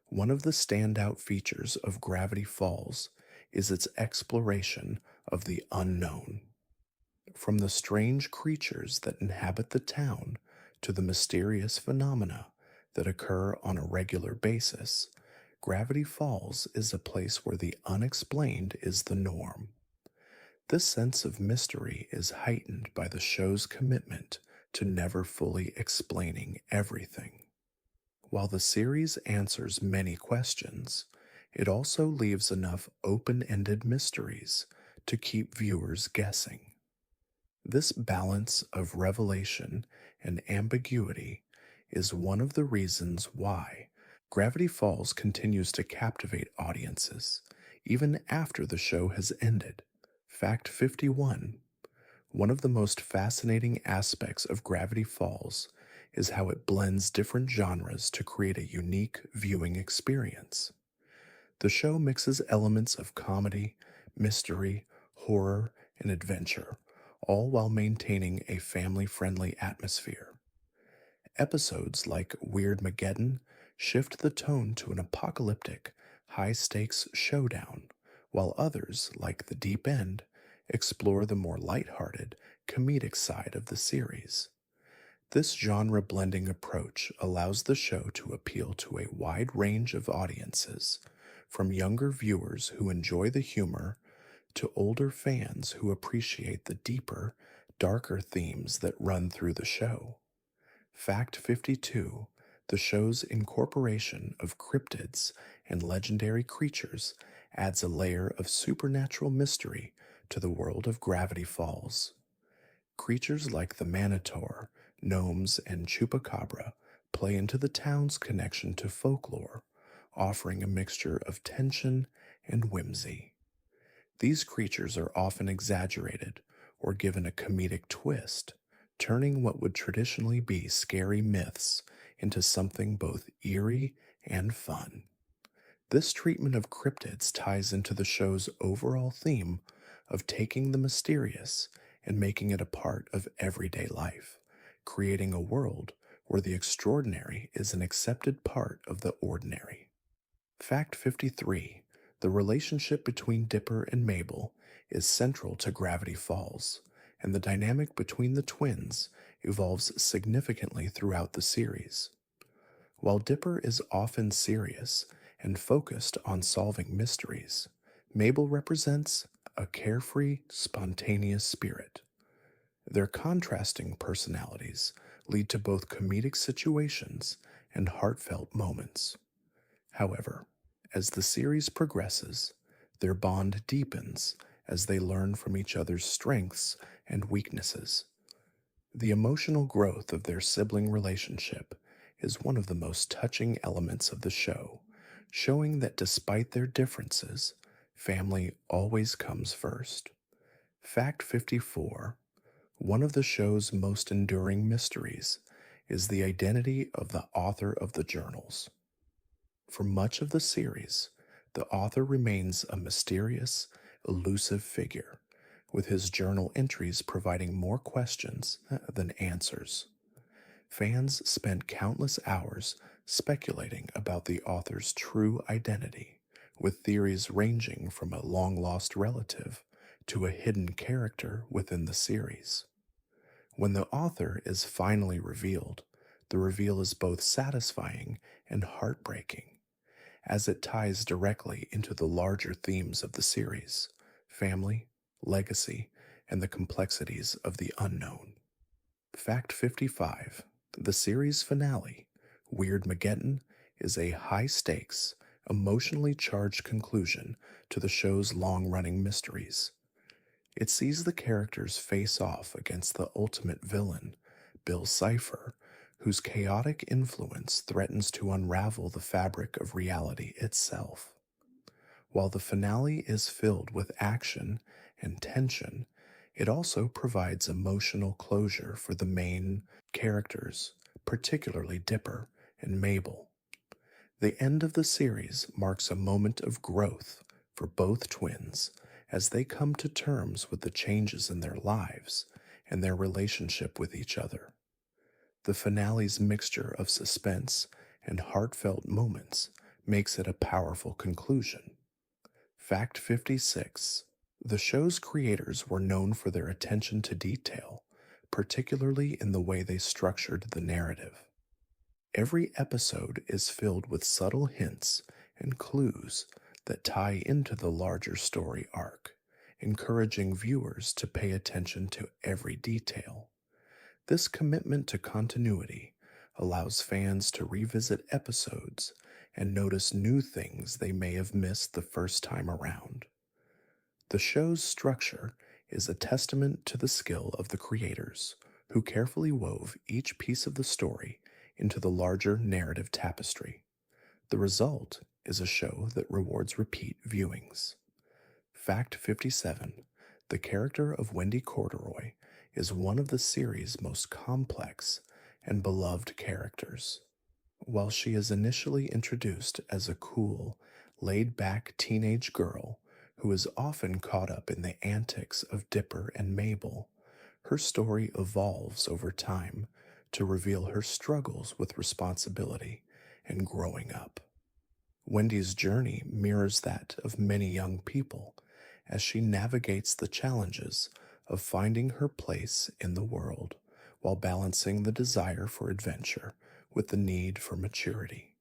One of the standout features of Gravity Falls is its exploration of the unknown. From the strange creatures that inhabit the town to the mysterious phenomena that occur on a regular basis, Gravity Falls is a place where the unexplained is the norm. This sense of mystery is heightened by the show's commitment to never fully explaining everything. While the series answers many questions, it also leaves enough open-ended mysteries to keep viewers guessing. This balance of revelation and ambiguity is one of the reasons why Gravity Falls continues to captivate audiences even after the show has ended. Fact 51. One of the most fascinating aspects of Gravity Falls is how it blends different genres to create a unique viewing experience. The show mixes elements of comedy, mystery, horror, and adventure, all while maintaining a family friendly atmosphere. Episodes like Weird Mageddon shift the tone to an apocalyptic, high stakes showdown, while others, like The Deep End, explore the more lighthearted, comedic side of the series. This genre blending approach allows the show to appeal to a wide range of audiences, from younger viewers who enjoy the humor to older fans who appreciate the deeper, darker themes that run through the show. Fact 52. The show's incorporation of cryptids and legendary creatures adds a layer of supernatural mystery to the world of Gravity Falls. Creatures like the Manitor, gnomes, and Chupacabra play into the town's connection to folklore, offering a mixture of tension and whimsy. These creatures are often exaggerated or given a comedic twist, turning what would traditionally be scary myths into something both eerie and fun. This treatment of cryptids ties into the show's overall theme of taking the mysterious and making it a part of everyday life, creating a world where the extraordinary is an accepted part of the ordinary. Fact 53: the relationship between Dipper and Mabel is central to Gravity Falls, and the dynamic between the twins evolves significantly throughout the series. While Dipper is often serious and focused on solving mysteries, Mabel represents a carefree, spontaneous spirit. Their contrasting personalities lead to both comedic situations and heartfelt moments. However, as the series progresses, their bond deepens as they learn from each other's strengths and weaknesses. The emotional growth of their sibling relationship is one of the most touching elements of the show, showing that despite their differences, family always comes first. Fact 54: one of the show's most enduring mysteries is the identity of the author of the journals. For much of the series, the author remains a mysterious, elusive figure, with his journal entries providing more questions than answers. Fans spent countless hours speculating about the author's true identity, with theories ranging from a long lost relative to a hidden character within the series. When the author is finally revealed, the reveal is both satisfying and heartbreaking, as it ties directly into the larger themes of the series: family, legacy, and the complexities of the unknown. Fact 55: the series finale, Weird Mageddon, is a high stakes, emotionally charged conclusion to the show's long running mysteries. It sees the characters face off against the ultimate villain, Bill Cipher, whose chaotic influence threatens to unravel the fabric of reality itself. While the finale is filled with action and tension, it also provides emotional closure for the main characters, particularly Dipper and Mabel. The end of the series marks a moment of growth for both twins as they come to terms with the changes in their lives and their relationship with each other. The finale's mixture of suspense and heartfelt moments makes it a powerful conclusion. Fact 56: the show's creators were known for their attention to detail, particularly in the way they structured the narrative. Every episode is filled with subtle hints and clues that tie into the larger story arc, encouraging viewers to pay attention to every detail. This commitment to continuity allows fans to revisit episodes and notice new things they may have missed the first time around. The show's structure is a testament to the skill of the creators, who carefully wove each piece of the story into the larger narrative tapestry. The result is a show that rewards repeat viewings. Fact 57: the character of Wendy Corduroy is one of the series' most complex and beloved characters. While she is initially introduced as a cool, laid back teenage girl who is often caught up in the antics of Dipper and Mabel, her story evolves over time to reveal her struggles with responsibility and growing up. Wendy's journey mirrors that of many young people as she navigates the challenges of finding her place in the world while balancing the desire for adventure with the need for maturity.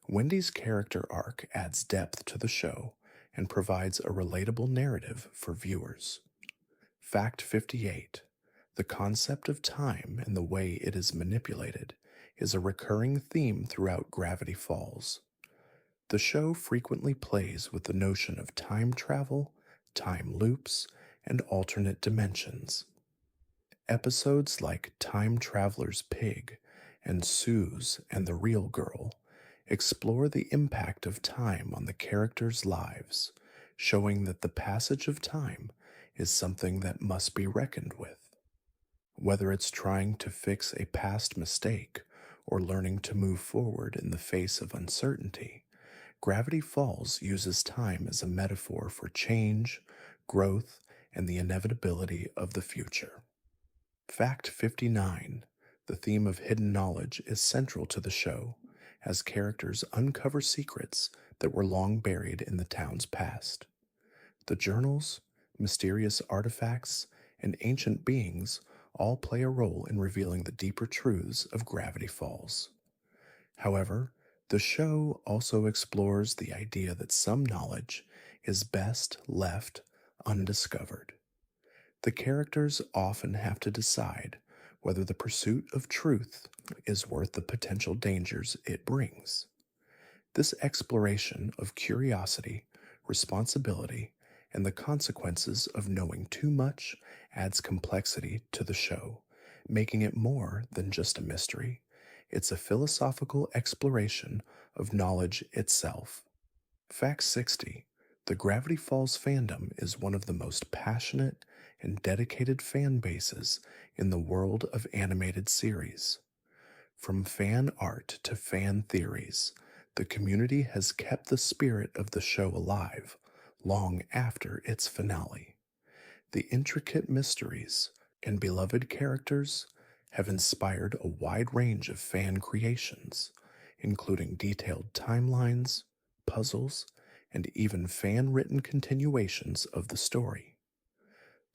Wendy's character arc adds depth to the show and provides a relatable narrative for viewers. Fact 58: the concept of time and the way it is manipulated is a recurring theme throughout Gravity Falls. The show frequently plays with the notion of time travel, time loops, and alternate dimensions. Episodes like Time Traveler's Pig and Sue's and the Real Girl explore the impact of time on the characters' lives, showing that the passage of time is something that must be reckoned with. Whether it's trying to fix a past mistake or learning to move forward in the face of uncertainty, Gravity Falls uses time as a metaphor for change, growth, and the inevitability of the future. Fact 59. The theme of hidden knowledge is central to the show, as characters uncover secrets that were long buried in the town's past. The journals, mysterious artifacts, and ancient beings all play a role in revealing the deeper truths of Gravity Falls. However, the show also explores the idea that some knowledge is best left undiscovered. The characters often have to decide whether the pursuit of truth is worth the potential dangers it brings. This exploration of curiosity, responsibility, and the consequences of knowing too much adds complexity to the show, making it more than just a mystery. It's a philosophical exploration of knowledge itself. Fact 60. The Gravity Falls fandom is one of the most passionate and dedicated fan bases in the world of animated series. From fan art to fan theories, the community has kept the spirit of the show alive long after its finale. The intricate mysteries and beloved characters have inspired a wide range of fan creations, including detailed timelines, puzzles, and even fan written continuations of the story.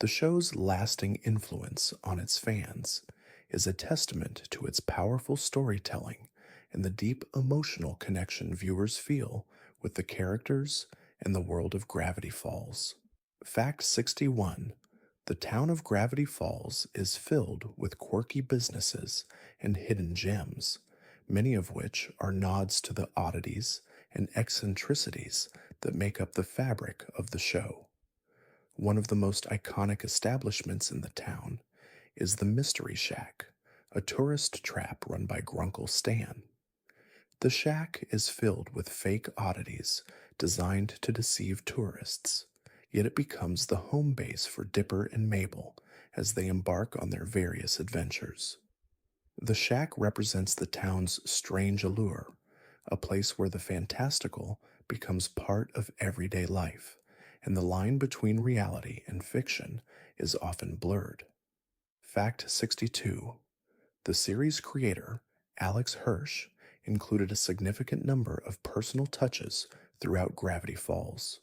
The show's lasting influence on its fans is a testament to its powerful storytelling and the deep emotional connection viewers feel with the characters and the world of Gravity Falls. Fact 61. The town of Gravity Falls is filled with quirky businesses and hidden gems, many of which are nods to the oddities and eccentricities that make up the fabric of the show. One of the most iconic establishments in the town is the Mystery Shack, a tourist trap run by Grunkle Stan. The shack is filled with fake oddities designed to deceive tourists, yet it becomes the home base for Dipper and Mabel as they embark on their various adventures. The shack represents the town's strange allure, a place where the fantastical becomes part of everyday life, and the line between reality and fiction is often blurred. Fact 62. The series creator, Alex Hirsch, included a significant number of personal touches throughout Gravity Falls.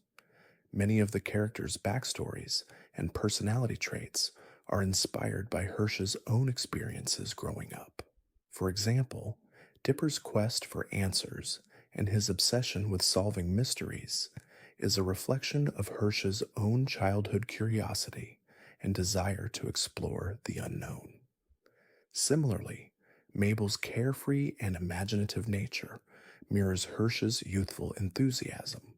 Many of the characters' backstories and personality traits are inspired by Hirsch's own experiences growing up. For example, Dipper's quest for answers and his obsession with solving mysteries is a reflection of Hirsch's own childhood curiosity and desire to explore the unknown. Similarly, Mabel's carefree and imaginative nature mirrors Hirsch's youthful enthusiasm.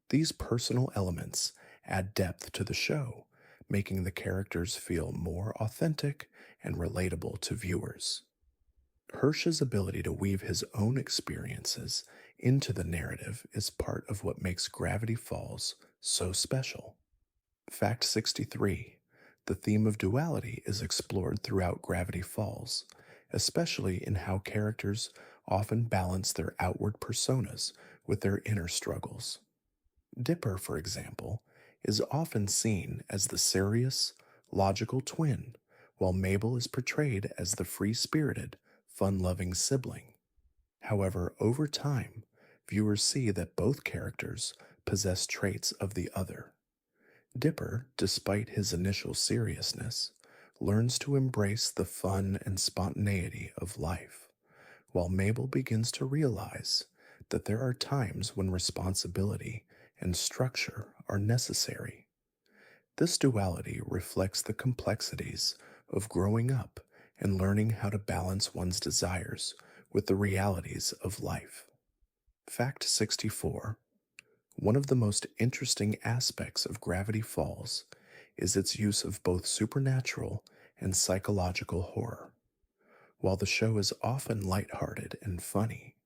These personal elements add depth to the show, making the characters feel more authentic and relatable to viewers. Hirsch's ability to weave his own experiences into the narrative is part of what makes Gravity Falls so special. Fact 63. The theme of duality is explored throughout Gravity Falls, especially in how characters often balance their outward personas with their inner struggles. Dipper, for example, is often seen as the serious, logical twin, while Mabel is portrayed as the free-spirited, fun-loving sibling. However, over time, viewers see that both characters possess traits of the other. Dipper, despite his initial seriousness, learns to embrace the fun and spontaneity of life, while Mabel begins to realize that there are times when responsibility and structure are necessary. This duality reflects the complexities of growing up and learning how to balance one's desires with the realities of life. Fact 64. One of the most interesting aspects of Gravity Falls is its use of both supernatural and psychological horror. While the show is often lighthearted and funny,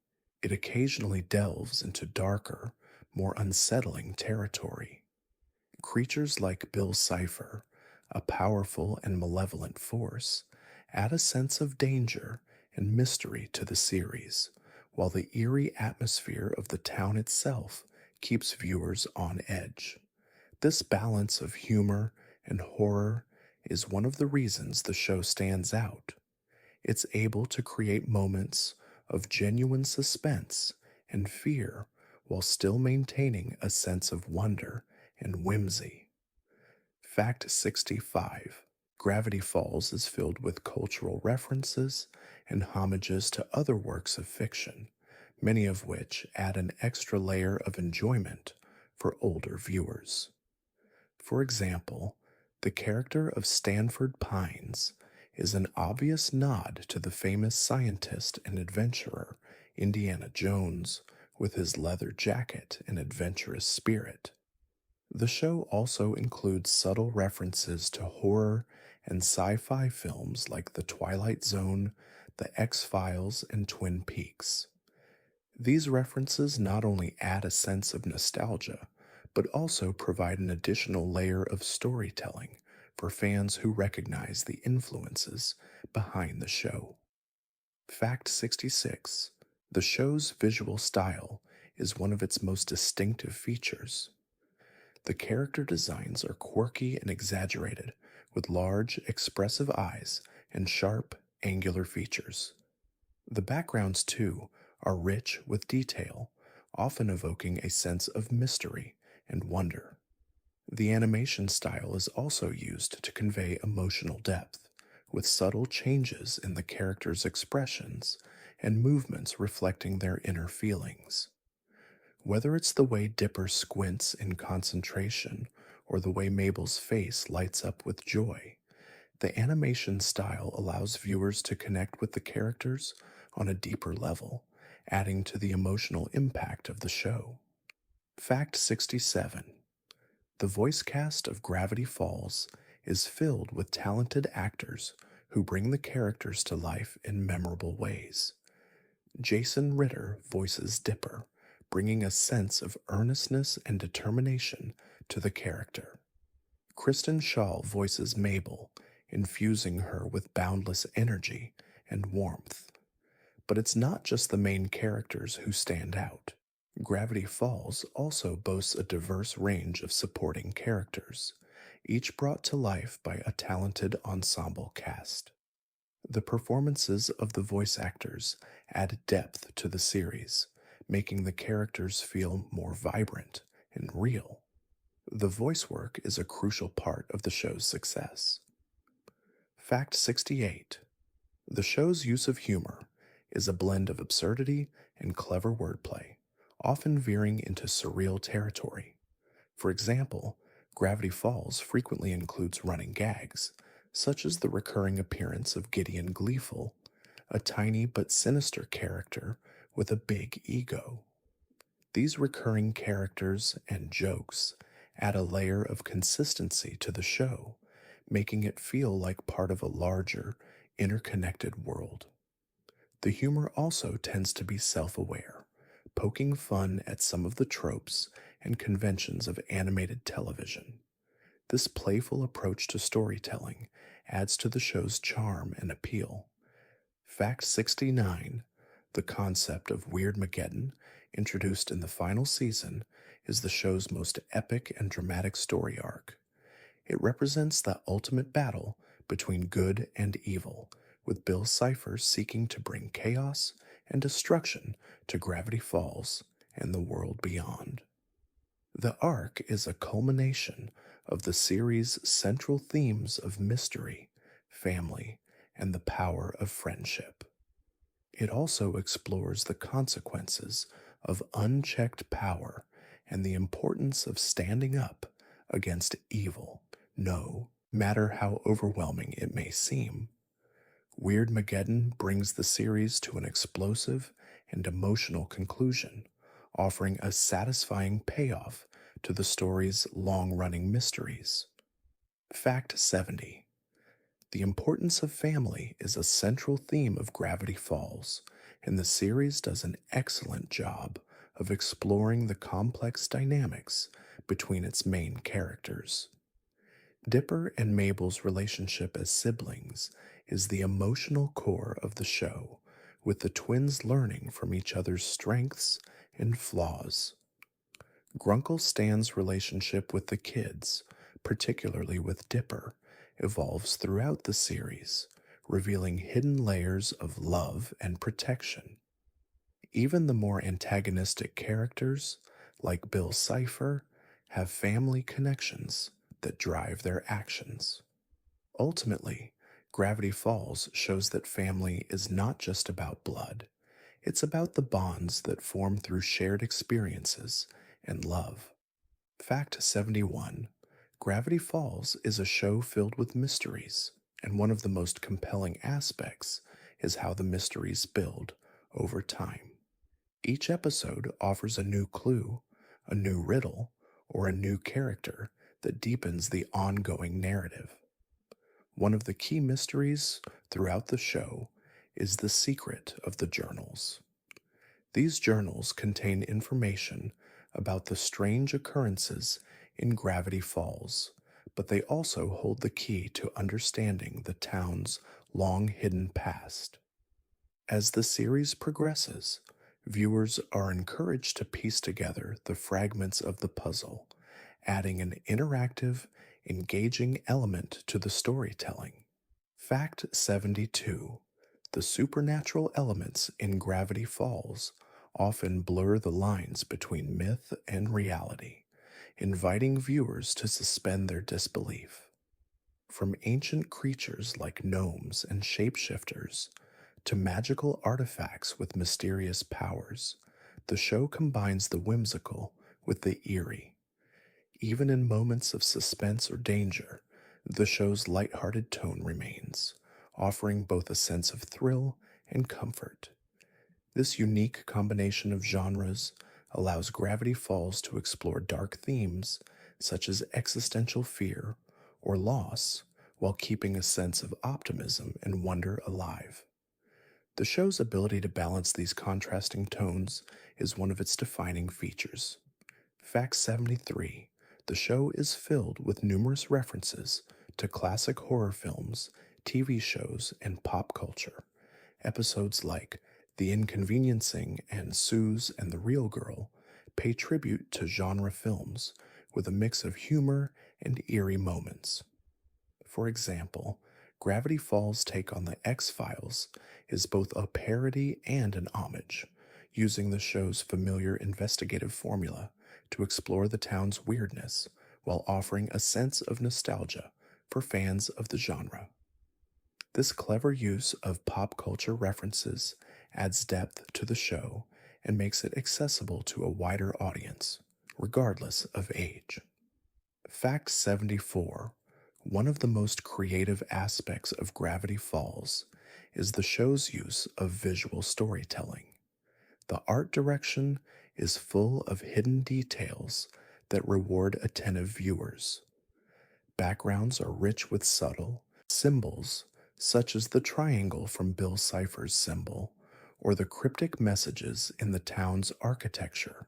it occasionally delves into darker, more unsettling territory. Creatures like Bill Cipher, a powerful and malevolent force, add a sense of danger and mystery to the series, while the eerie atmosphere of the town itself keeps viewers on edge. This balance of humor and horror is one of the reasons the show stands out. It's able to create moments of genuine suspense and fear while still maintaining a sense of wonder and whimsy. Fact 65. Gravity Falls is filled with cultural references and homages to other works of fiction, many of which add an extra layer of enjoyment for older viewers. For example, the character of Stanford Pines is an obvious nod to the famous scientist and adventurer Indiana Jones with his leather jacket and adventurous spirit. The show also includes subtle references to horror and sci fi films like The Twilight Zone, The X-Files, and Twin Peaks. These references not only add a sense of nostalgia, but also provide an additional layer of storytelling for fans who recognize the influences behind the show. Fact 66. The show's visual style is one of its most distinctive features. The character designs are quirky and exaggerated, with large, expressive eyes and sharp, angular features. The backgrounds, too, are rich with detail, often evoking a sense of mystery and wonder. The animation style is also used to convey emotional depth, with subtle changes in the characters' expressions and movements reflecting their inner feelings. Whether it's the way Dipper squints in concentration or the way Mabel's face lights up with joy, the animation style allows viewers to connect with the characters on a deeper level, adding to the emotional impact of the show. Fact 67. The voice cast of Gravity Falls is filled with talented actors who bring the characters to life in memorable ways. Jason Ritter voices Dipper, bringing a sense of earnestness and determination to the character. Kristen Shaw voices Mabel, infusing her with boundless energy and warmth. But it's not just the main characters who stand out. Gravity Falls also boasts a diverse range of supporting characters, each brought to life by a talented ensemble cast. The performances of the voice actors add depth to the series, making the characters feel more vibrant and real. The voice work is a crucial part of the show's success. Fact 68. The show's use of humor is a blend of absurdity and clever wordplay, often veering into surreal territory. For example, Gravity Falls frequently includes running gags, such as the recurring appearance of Gideon Gleeful, a tiny but sinister character with a big ego. These recurring characters and jokes add a layer of consistency to the show, making it feel like part of a larger, interconnected world. The humor also tends to be self-aware, poking fun at some of the tropes and conventions of animated television. This playful approach to storytelling adds to the show's charm and appeal. Fact 69. The concept of Weirdmageddon, introduced in the final season, is the show's most epic and dramatic story arc. It represents the ultimate battle between good and evil, with Bill Cipher seeking to bring chaos and destruction to Gravity Falls and the world beyond. The arc is a culmination of the series' central themes of mystery, family, and the power of friendship. It also explores the consequences of unchecked power and the importance of standing up against evil, no matter how overwhelming it may seem. Weirdmageddon brings the series to an explosive and emotional conclusion, offering a satisfying payoff to the story's long running mysteries. Fact 70. The importance of family is a central theme of Gravity Falls, and the series does an excellent job of exploring the complex dynamics between its main characters. Dipper and Mabel's relationship as siblings is the emotional core of the show, with the twins learning from each other's strengths and flaws. Grunkle Stan's relationship with the kids, particularly with Dipper, evolves throughout the series, revealing hidden layers of love and protection. Even the more antagonistic characters, like Bill Cipher, have family connections that drive their actions. Ultimately, Gravity Falls shows that family is not just about blood, it's about the bonds that form through shared experiences and love. Fact 71. Gravity Falls is a show filled with mysteries, and one of the most compelling aspects is how the mysteries build over time. Each episode offers a new clue, a new riddle, or a new character that deepens the ongoing narrative. One of the key mysteries throughout the show is the secret of the journals. These journals contain information about the strange occurrences in Gravity Falls, but they also hold the key to understanding the town's long hidden past. As the series progresses, viewers are encouraged to piece together the fragments of the puzzle, adding an interactive, engaging element to the storytelling. Fact 72. The supernatural elements in Gravity Falls often blur the lines between myth and reality, inviting viewers to suspend their disbelief. From ancient creatures like gnomes and shapeshifters to magical artifacts with mysterious powers, the show combines the whimsical with the eerie. Even in moments of suspense or danger, the show's lighthearted tone remains, offering both a sense of thrill and comfort. This unique combination of genres allows Gravity Falls to explore dark themes such as existential fear or loss while keeping a sense of optimism and wonder alive. The show's ability to balance these contrasting tones is one of its defining features. Fact 73. The show is filled with numerous references to classic horror films, TV shows, and pop culture. Episodes like The Inconveniencing and Suze and the Real Girl pay tribute to genre films with a mix of humor and eerie moments. For example, Gravity Falls' take on the X-Files is both a parody and an homage, using the show's familiar investigative formula to explore the town's weirdness while offering a sense of nostalgia for fans of the genre. This clever use of pop culture references adds depth to the show and makes it accessible to a wider audience, regardless of age. Fact 74. One of the most creative aspects of Gravity Falls is the show's use of visual storytelling. The art direction is full of hidden details that reward attentive viewers. Backgrounds are rich with subtle symbols, such as the triangle from Bill Cipher's symbol, or the cryptic messages in the town's architecture.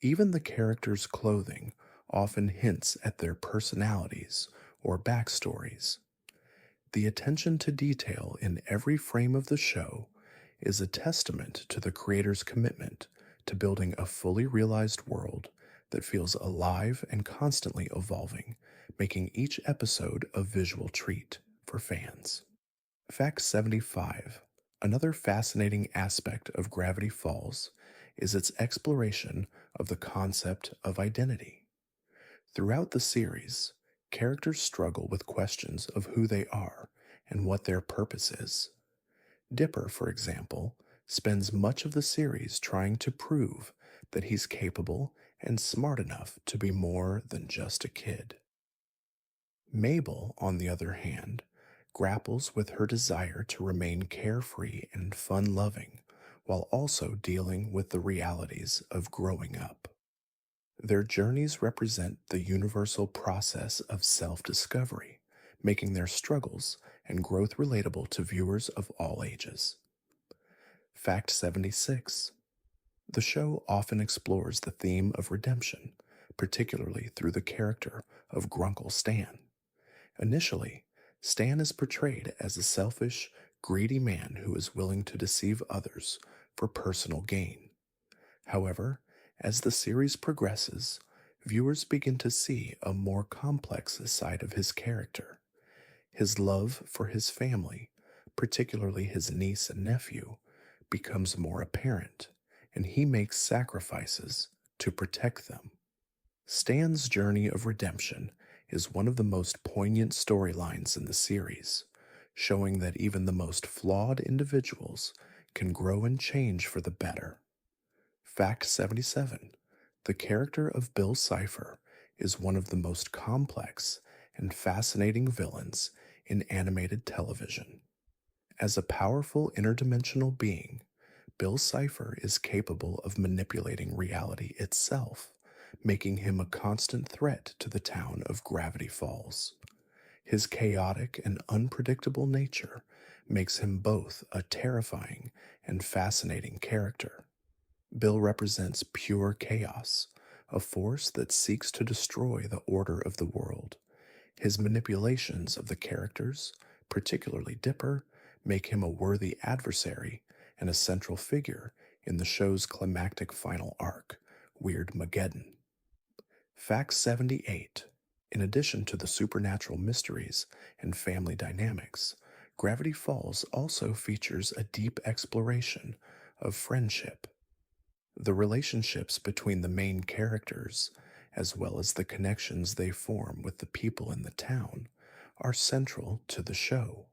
Even the characters' clothing often hints at their personalities or backstories. The attention to detail in every frame of the show is a testament to the creator's commitment to building a fully realized world that feels alive and constantly evolving, making each episode a visual treat for fans. Fact 75. Another fascinating aspect of Gravity Falls is its exploration of the concept of identity. Throughout the series, characters struggle with questions of who they are and what their purpose is. Dipper, for example, spends much of the series trying to prove that he's capable and smart enough to be more than just a kid. Mabel, on the other hand, grapples with her desire to remain carefree and fun loving while also dealing with the realities of growing up. Their journeys represent the universal process of self discovery, making their struggles and growth relatable to viewers of all ages. Fact 76. The show often explores the theme of redemption, particularly through the character of Grunkle Stan. Initially, Stan is portrayed as a selfish, greedy man who is willing to deceive others for personal gain. However, as the series progresses, viewers begin to see a more complex side of his character. His love for his family, particularly his niece and nephew, becomes more apparent, and he makes sacrifices to protect them. Stan's journey of redemption is one of the most poignant storylines in the series, showing that even the most flawed individuals can grow and change for the better. Fact 77. The character of Bill Cipher is one of the most complex and fascinating villains in animated television. As a powerful interdimensional being, Bill Cipher is capable of manipulating reality itself, making him a constant threat to the town of Gravity Falls. His chaotic and unpredictable nature makes him both a terrifying and fascinating character. Bill represents pure chaos, a force that seeks to destroy the order of the world. His manipulations of the characters, particularly Dipper, make him a worthy adversary and a central figure in the show's climactic final arc, Weirdmageddon. Fact 78. In addition to the supernatural mysteries and family dynamics, Gravity Falls also features a deep exploration of friendship. The relationships between the main characters, as well as the connections they form with the people in the town, are central to the show.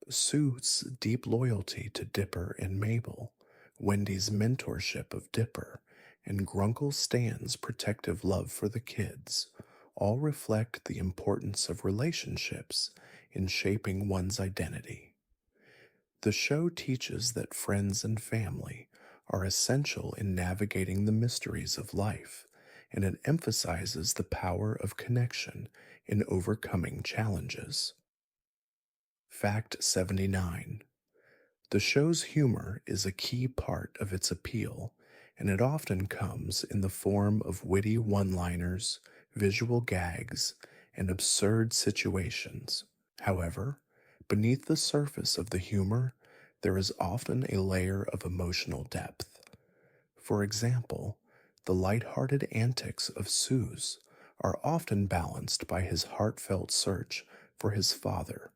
Sue's deep loyalty to Dipper and Mabel, Wendy's mentorship of Dipper, and Grunkle Stan's protective love for the kids all reflect the importance of relationships in shaping one's identity. The show teaches that friends and family are essential in navigating the mysteries of life, and it emphasizes the power of connection in overcoming challenges. Fact 79. The show's humor is a key part of its appeal, and it often comes in the form of witty one-liners, visual gags, and absurd situations. However, beneath the surface of the humor, there is often a layer of emotional depth. For example, the light-hearted antics of Suze are often balanced by his heartfelt search for his father,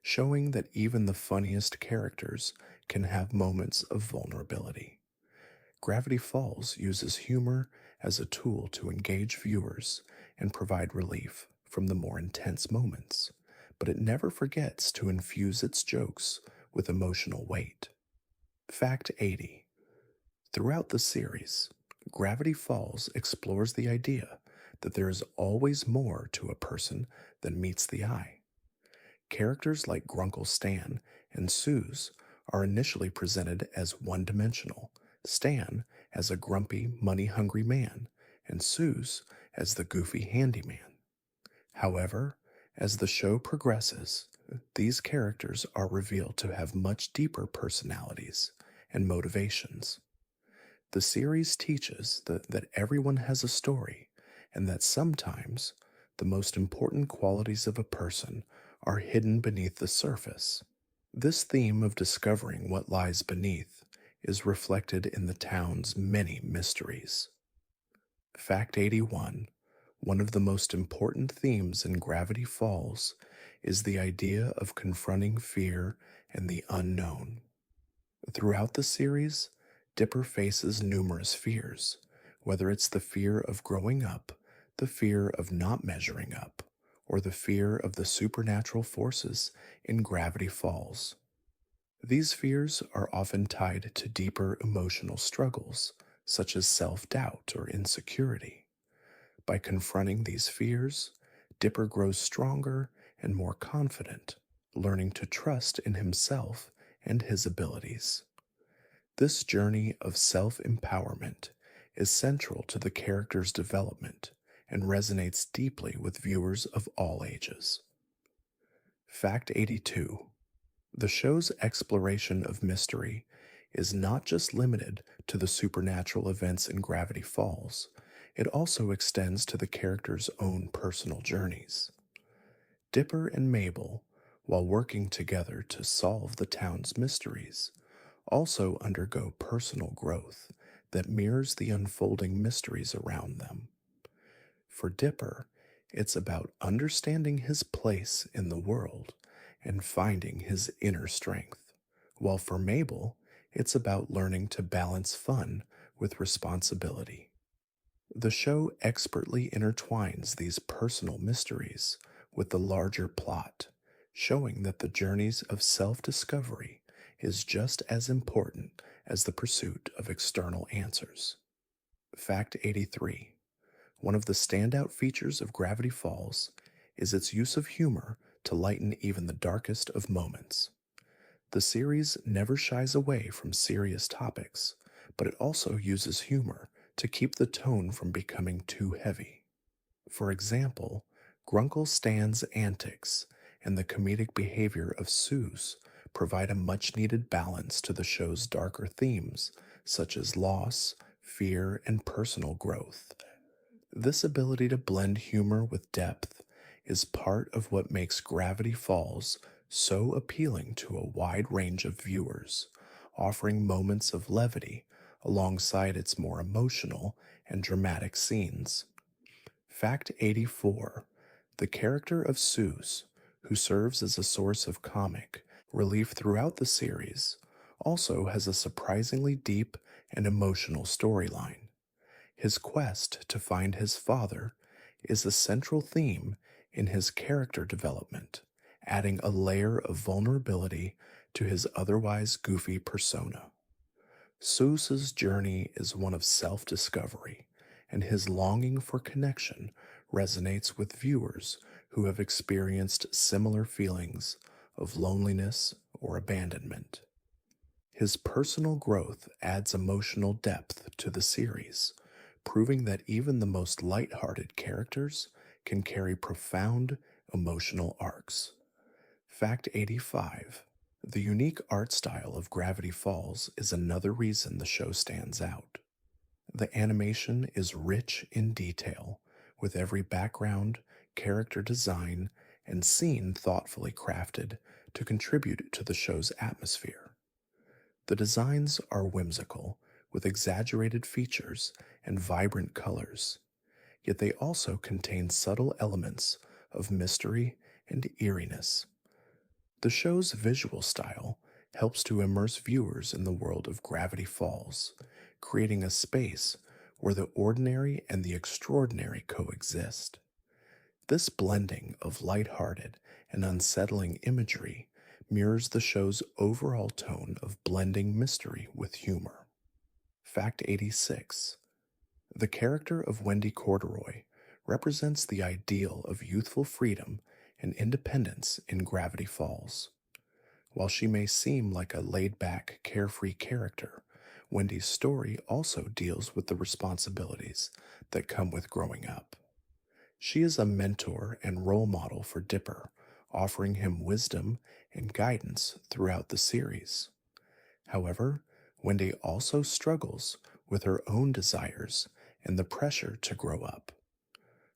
showing that even the funniest characters can have moments of vulnerability. Gravity Falls uses humor as a tool to engage viewers and provide relief from the more intense moments, but it never forgets to infuse its jokes with emotional weight. Fact 80. Throughout the series, Gravity Falls explores the idea that there is always more to a person than meets the eye. Characters like Grunkle Stan and Suze are initially presented as one-dimensional, Stan as a grumpy, money-hungry man, and Suze as the goofy handyman. However, as the show progresses, these characters are revealed to have much deeper personalities and motivations. The series teaches that everyone has a story, and that sometimes the most important qualities of a person are hidden beneath the surface. This theme of discovering what lies beneath is reflected in the town's many mysteries. Fact 81. One of the most important themes in Gravity Falls is the idea of confronting fear and the unknown. Throughout the series, Dipper faces numerous fears, whether it's the fear of growing up, the fear of not measuring up, or the fear of the supernatural forces in Gravity Falls. These fears are often tied to deeper emotional struggles, such as self-doubt or insecurity. By confronting these fears, Dipper grows stronger and more confident, learning to trust in himself and his abilities. This journey of self empowerment is central to the character's development and resonates deeply with viewers of all ages. Fact 82: the show's exploration of mystery is not just limited to the supernatural events in Gravity Falls, it also extends to the characters' own personal journeys. Dipper and Mabel, while working together to solve the town's mysteries, also undergo personal growth that mirrors the unfolding mysteries around them. For Dipper, it's about understanding his place in the world and finding his inner strength, while for Mabel, it's about learning to balance fun with responsibility. The show expertly intertwines these personal mysteries with the larger plot, showing that the journeys of self discovery is just as important as the pursuit of external answers. Fact 83: one of the standout features of Gravity Falls is its use of humor to lighten even the darkest of moments. The series never shies away from serious topics, but it also uses humor to keep the tone from becoming too heavy. For example, Grunkle Stan's antics and the comedic behavior of Seuss provide a much needed balance to the show's darker themes, such as loss, fear, and personal growth. This ability to blend humor with depth is part of what makes Gravity Falls so appealing to a wide range of viewers, offering moments of levity alongside its more emotional and dramatic scenes. Fact 84: the character of Seuss, who serves as a source of comic relief throughout the series, also has a surprisingly deep and emotional storyline. His quest to find his father is a central theme in his character development, adding a layer of vulnerability to his otherwise goofy persona. Seuss's journey is one of self discovery, and his longing for connection resonates with viewers who have experienced similar feelings of loneliness or abandonment. His personal growth adds emotional depth to the series, proving that even the most light-hearted characters can carry profound emotional arcs. Fact 85: the unique art style of Gravity Falls is another reason the show stands out. The animation is rich in detail, with every background, character design, and scene thoughtfully crafted to contribute to the show's atmosphere. The designs are whimsical, with exaggerated features and vibrant colors, yet they also contain subtle elements of mystery and eeriness. The show's visual style helps to immerse viewers in the world of Gravity Falls, creating a space where the ordinary and the extraordinary coexist. This blending of lighthearted and unsettling imagery mirrors the show's overall tone of blending mystery with humor. Fact 86: the character of Wendy Corduroy represents the ideal of youthful freedom and independence in Gravity Falls. While she may seem like a laid back, carefree character, Wendy's story also deals with the responsibilities that come with growing up. She is a mentor and role model for Dipper, offering him wisdom and guidance throughout the series. However, Wendy also struggles with her own desires and the pressure to grow up.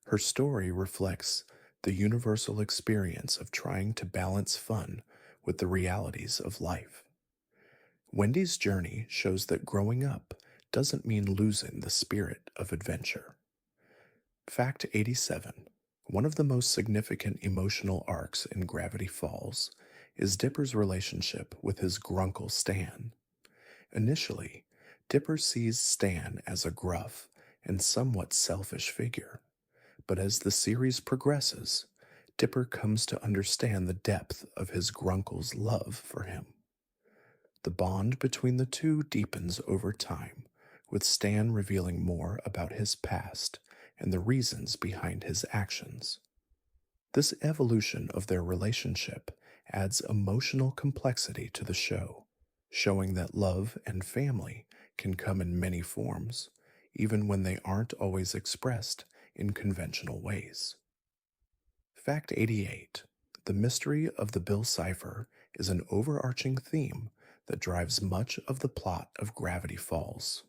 Her story reflects the universal experience of trying to balance fun with the realities of life. Wendy's journey shows that growing up doesn't mean losing the spirit of adventure. Fact 87: one of the most significant emotional arcs in Gravity Falls is Dipper's relationship with his grunkle Stan. Initially, Dipper sees Stan as a gruff and somewhat selfish figure, but as the series progresses, Dipper comes to understand the depth of his grunkle's love for him. The bond between the two deepens over time, with Stan revealing more about his past and the reasons behind his actions. This evolution of their relationship adds emotional complexity to the show, showing that love and family can come in many forms, even when they aren't always expressed in conventional ways. Fact 88: the mystery of the Bill Cipher is an overarching theme that drives much of the plot of Gravity Falls.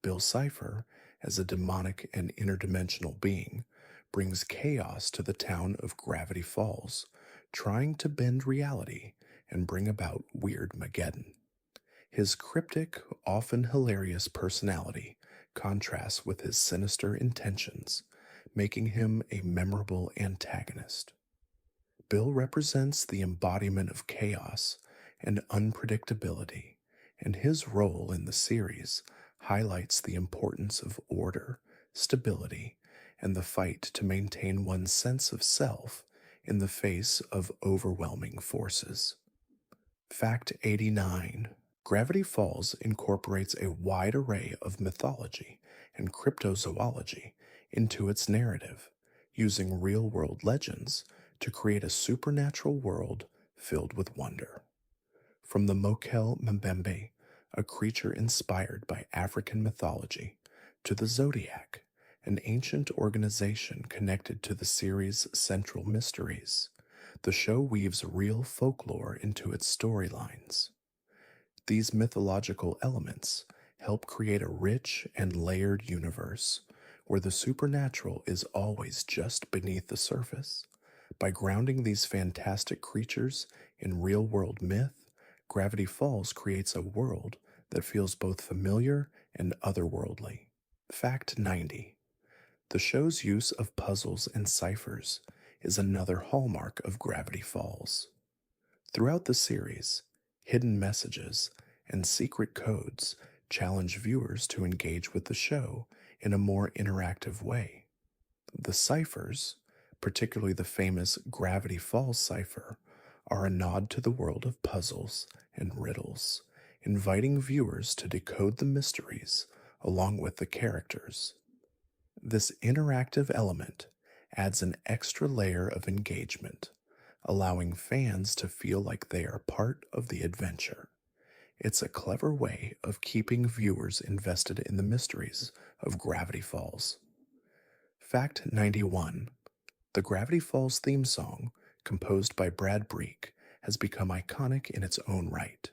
Bill Cipher, as a demonic and interdimensional being, brings chaos to the town of Gravity Falls, trying to bend reality and bring about Weird Mageddon. His cryptic, often hilarious personality contrasts with his sinister intentions, making him a memorable antagonist. Bill represents the embodiment of chaos and unpredictability, and his role in the series highlights the importance of order, stability, and the fight to maintain one's sense of self in the face of overwhelming forces. Fact 89: Gravity Falls incorporates a wide array of mythology and cryptozoology into its narrative, using real world legends to create a supernatural world filled with wonder. From the Mokel Mbembe, a creature inspired by African mythology, to the Zodiac, an ancient organization connected to the series' central mysteries, the show weaves real folklore into its storylines. These mythological elements help create a rich and layered universe where the supernatural is always just beneath the surface. By grounding these fantastic creatures in real world myth, Gravity Falls creates a world that feels both familiar and otherworldly. Fact 90: the show's use of puzzles and ciphers is another hallmark of Gravity Falls. Throughout the series, hidden messages and secret codes challenge viewers to engage with the show in a more interactive way. The ciphers, particularly the famous Gravity Falls cipher, are a nod to the world of puzzles and riddles, inviting viewers to decode the mysteries along with the characters. This interactive element adds an extra layer of engagement, allowing fans to feel like they are part of the adventure. It's a clever way of keeping viewers invested in the mysteries of Gravity Falls. Fact 91: the Gravity Falls theme song, composed by Brad Breek, has become iconic in its own right.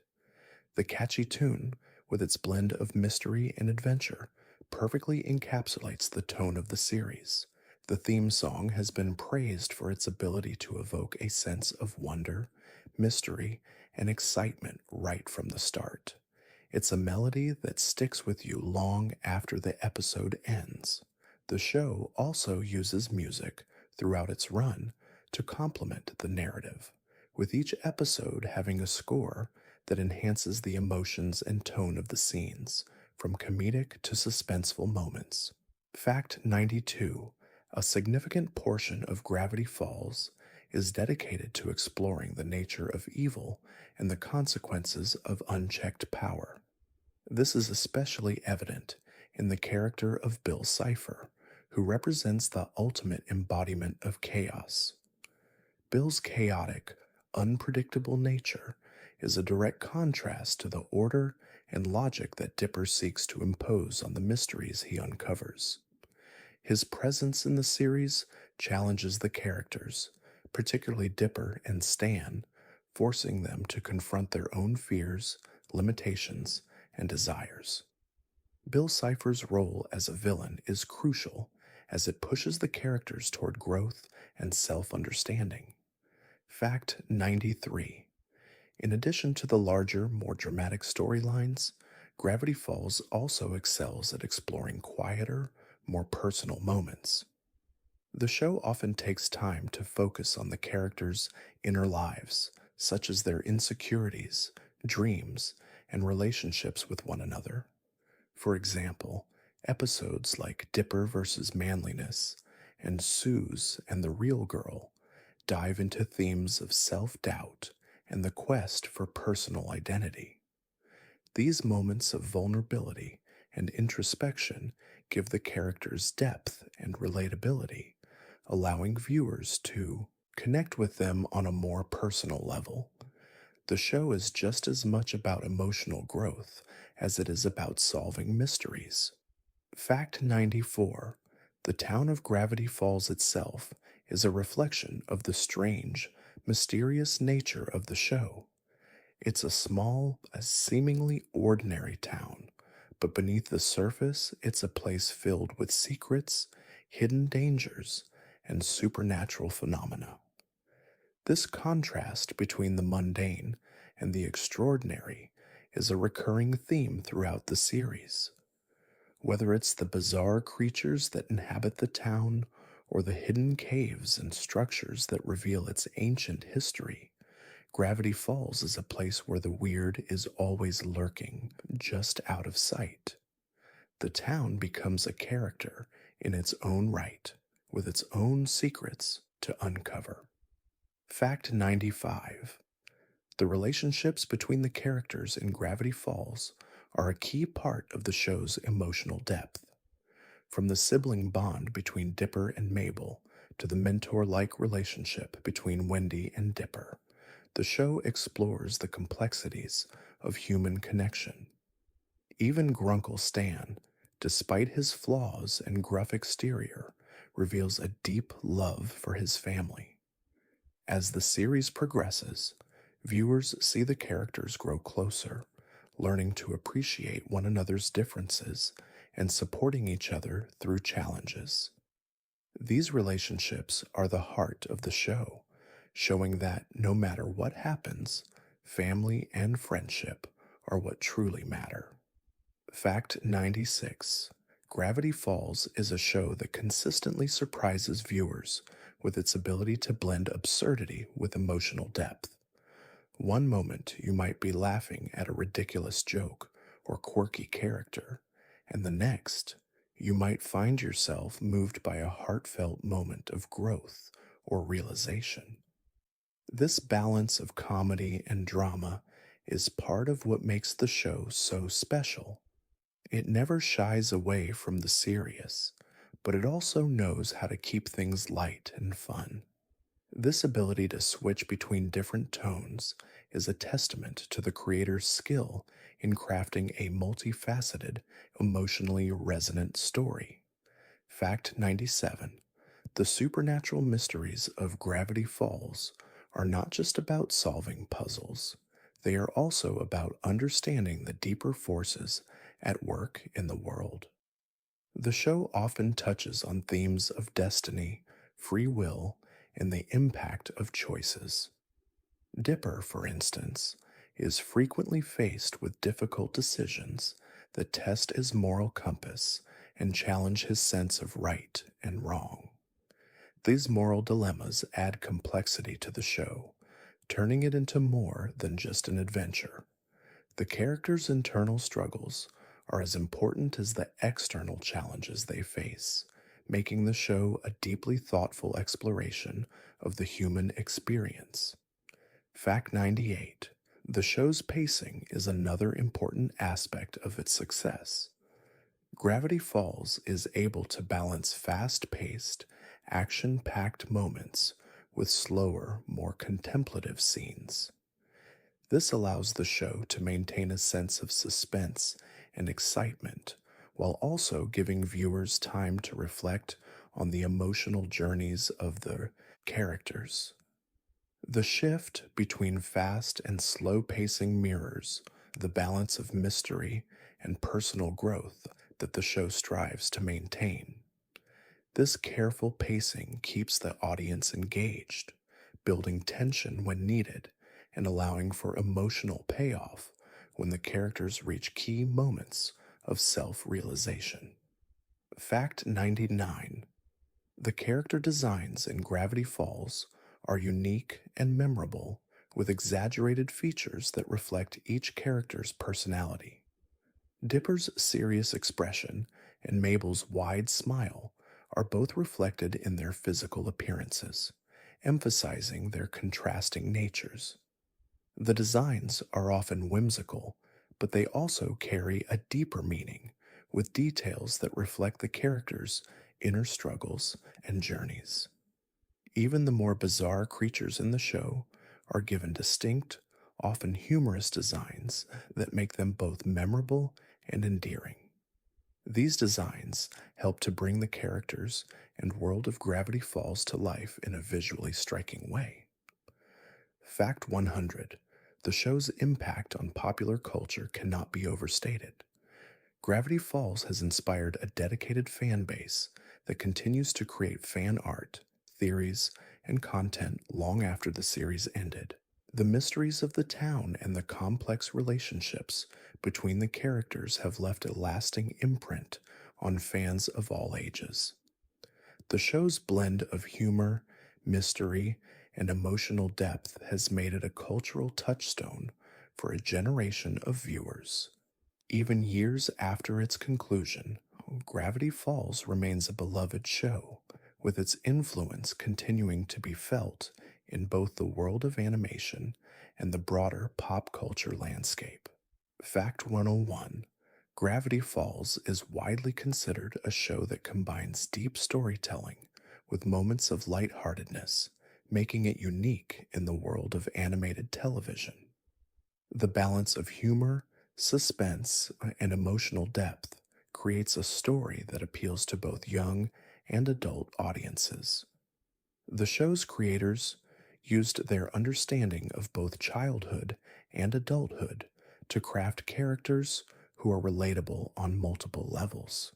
The catchy tune, with its blend of mystery and adventure, perfectly encapsulates the tone of the series. The theme song has been praised for its ability to evoke a sense of wonder, mystery, and excitement right from the start. It's a melody that sticks with you long after the episode ends. The show also uses music throughout its run to complement the narrative, with each episode having a score that enhances the emotions and tone of the scenes, from comedic to suspenseful moments. Fact 92: a significant portion of Gravity Falls is dedicated to exploring the nature of evil and the consequences of unchecked power. This is especially evident in the character of Bill Cipher, who represents the ultimate embodiment of chaos. Bill's chaotic, unpredictable nature is a direct contrast to the order and logic that Dipper seeks to impose on the mysteries he uncovers. His presence in the series challenges the characters, particularly Dipper and Stan, forcing them to confront their own fears, limitations, and desires. Bill Cipher's role as a villain is crucial as it pushes the characters toward growth and self-understanding. Fact 93: in addition to the larger, more dramatic storylines, Gravity Falls also excels at exploring quieter, more personal moments. The show often takes time to focus on the characters' inner lives, such as their insecurities, dreams, and relationships with one another. For example, episodes like Dipper versus Manliness and Suze and the Real Girl dive into themes of self doubt and the quest for personal identity. These moments of vulnerability and introspection give the characters depth and relatability, allowing viewers to Connect with them on a more personal level. The show is just as much about emotional growth as it is about solving mysteries. Fact 94: the town of Gravity Falls itself is a reflection of the strange, mysterious nature of the show. It's a small, a seemingly ordinary town, but beneath the surface, it's a place filled with secrets, hidden dangers, and supernatural phenomena. This contrast between the mundane and the extraordinary is a recurring theme throughout the series. Whether it's the bizarre creatures that inhabit the town or the hidden caves and structures that reveal its ancient history, Gravity Falls is a place where the weird is always lurking, just out of sight. The town becomes a character in its own right, with its own secrets to uncover. Fact 95: the relationships between the characters in Gravity Falls are a key part of the show's emotional depth. From the sibling bond between Dipper and Mabel to the mentor like relationship between Wendy and Dipper, the show explores the complexities of human connection. Even Grunkle Stan, despite his flaws and gruff exterior, reveals a deep love for his family. As the series progresses, viewers see the characters grow closer, learning to appreciate one another's differences and supporting each other through challenges. These relationships are the heart of the show, showing that no matter what happens, family and friendship are what truly matter. Fact 96: Gravity Falls is a show that consistently surprises viewers with its ability to blend absurdity with emotional depth. One moment you might be laughing at a ridiculous joke or quirky character, and the next you might find yourself moved by a heartfelt moment of growth or realization. This balance of comedy and drama is part of what makes the show so special. It never shies away from the serious, but it also knows how to keep things light and fun. This ability to switch between different tones is a testament to the creator's skill in crafting a multifaceted, emotionally resonant story. Fact 97: the supernatural mysteries of Gravity Falls are not just about solving puzzles, they are also about understanding the deeper forces at work in the world. The show often touches on themes of destiny, free will, and the impact of choices. Dipper, for instance, is frequently faced with difficult decisions that test his moral compass and challenge his sense of right and wrong. These moral dilemmas add complexity to the show, turning it into more than just an adventure. The characters' internal struggles are as important as the external challenges they face, making the show a deeply thoughtful exploration of the human experience. Fact 98: the show's pacing is another important aspect of its success. Gravity Falls is able to balance fast paced, action packed moments with slower, more contemplative scenes. This allows the show to maintain a sense of suspense and excitement while also giving viewers time to reflect on the emotional journeys of the characters. The shift between fast and slow pacing mirrors the balance of mystery and personal growth that the show strives to maintain. This careful pacing keeps the audience engaged, building tension when needed and allowing for emotional payoff when the characters reach key moments of self realization. Fact 99: the character designs in Gravity Falls are unique and memorable, with exaggerated features that reflect each character's personality. Dipper's serious expression and Mabel's wide smile are both reflected in their physical appearances, emphasizing their contrasting natures. The designs are often whimsical, but they also carry a deeper meaning, with details that reflect the characters' inner struggles and journeys. Even the more bizarre creatures in the show are given distinct, often humorous designs that make them both memorable and endearing. These designs help to bring the characters and world of Gravity Falls to life in a visually striking way. Fact 100: the show's impact on popular culture cannot be overstated. Gravity Falls has inspired a dedicated fan base that continues to create fan art, theories, and content long after the series ended. The mysteries of the town and the complex relationships between the characters have left a lasting imprint on fans of all ages. The show's blend of humor, mystery, and emotional depth has made it a cultural touchstone for a generation of viewers. Even years after its conclusion, Gravity Falls remains a beloved show, with its influence continuing to be felt in both the world of animation and the broader pop culture landscape. Fact 101: Gravity Falls is widely considered a show that combines deep storytelling with moments of lightheartedness, making it unique in the world of animated television. The balance of humor, suspense, and emotional depth creates a story that appeals to both young and adult audiences. The show's creators used their understanding of both childhood and adulthood to craft characters who are relatable on multiple levels.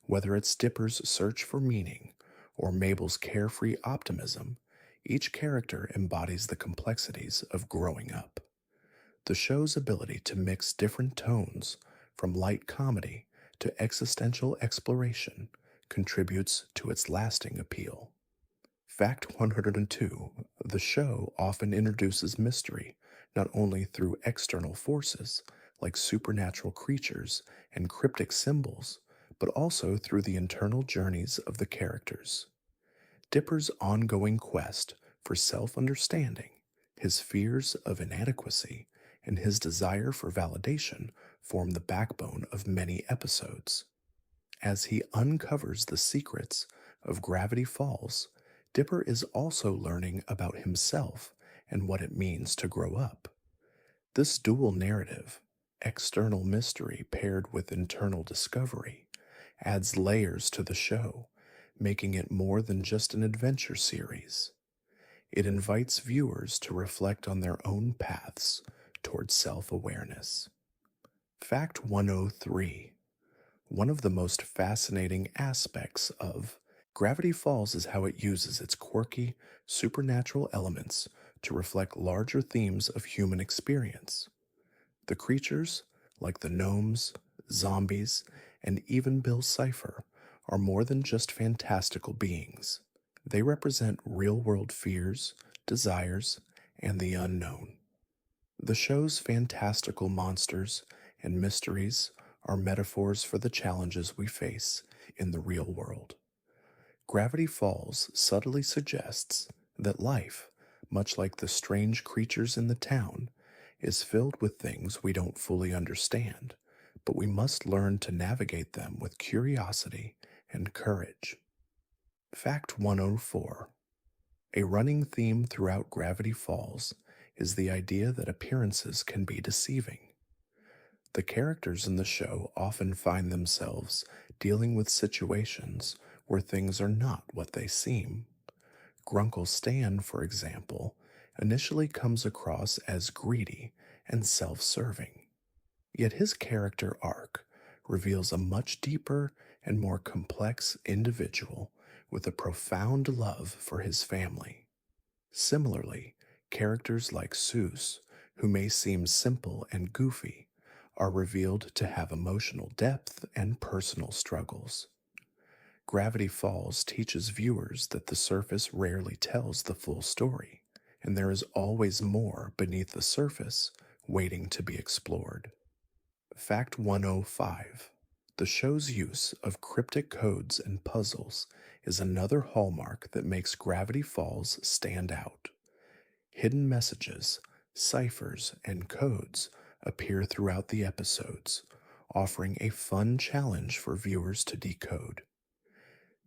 Whether it's Dipper's search for meaning or Mabel's carefree optimism, each character embodies the complexities of growing up. The show's ability to mix different tones, from light comedy to existential exploration, contributes to its lasting appeal. Fact 102: the show often introduces mystery not only through external forces, like supernatural creatures and cryptic symbols, but also through the internal journeys of the characters. Dipper's ongoing quest for self understanding, his fears of inadequacy, and his desire for validation form the backbone of many episodes. As he uncovers the secrets of Gravity Falls, Dipper is also learning about himself and what it means to grow up. This dual narrative, external mystery paired with internal discovery, adds layers to the show, making it more than just an adventure series. It invites viewers to reflect on their own paths towards self awareness. Fact 103: one of the most fascinating aspects of Gravity Falls is how it uses its quirky, supernatural elements to reflect larger themes of human experience. The creatures, like the gnomes, zombies, and even Bill Cipher, are more than just fantastical beings. They represent real world fears, desires, and the unknown. The show's fantastical monsters and mysteries are metaphors for the challenges we face in the real world. Gravity Falls subtly suggests that life, much like the strange creatures in the town, is filled with things we don't fully understand, but we must learn to navigate them with curiosity and courage. Fact 104: a running theme throughout Gravity Falls is the idea that appearances can be deceiving. The characters in the show often find themselves dealing with situations where things are not what they seem. Grunkle Stan, for example, initially comes across as greedy and self serving. Yet his character arc reveals a much deeper and more complex individual with a profound love for his family. Similarly, characters like Seuss, who may seem simple and goofy, are revealed to have emotional depth and personal struggles. Gravity Falls teaches viewers that the surface rarely tells the full story, and there is always more beneath the surface waiting to be explored. Fact 105: the show's use of cryptic codes and puzzles is another hallmark that makes Gravity Falls stand out. Hidden messages, ciphers, and codes appear throughout the episodes, offering a fun challenge for viewers to decode.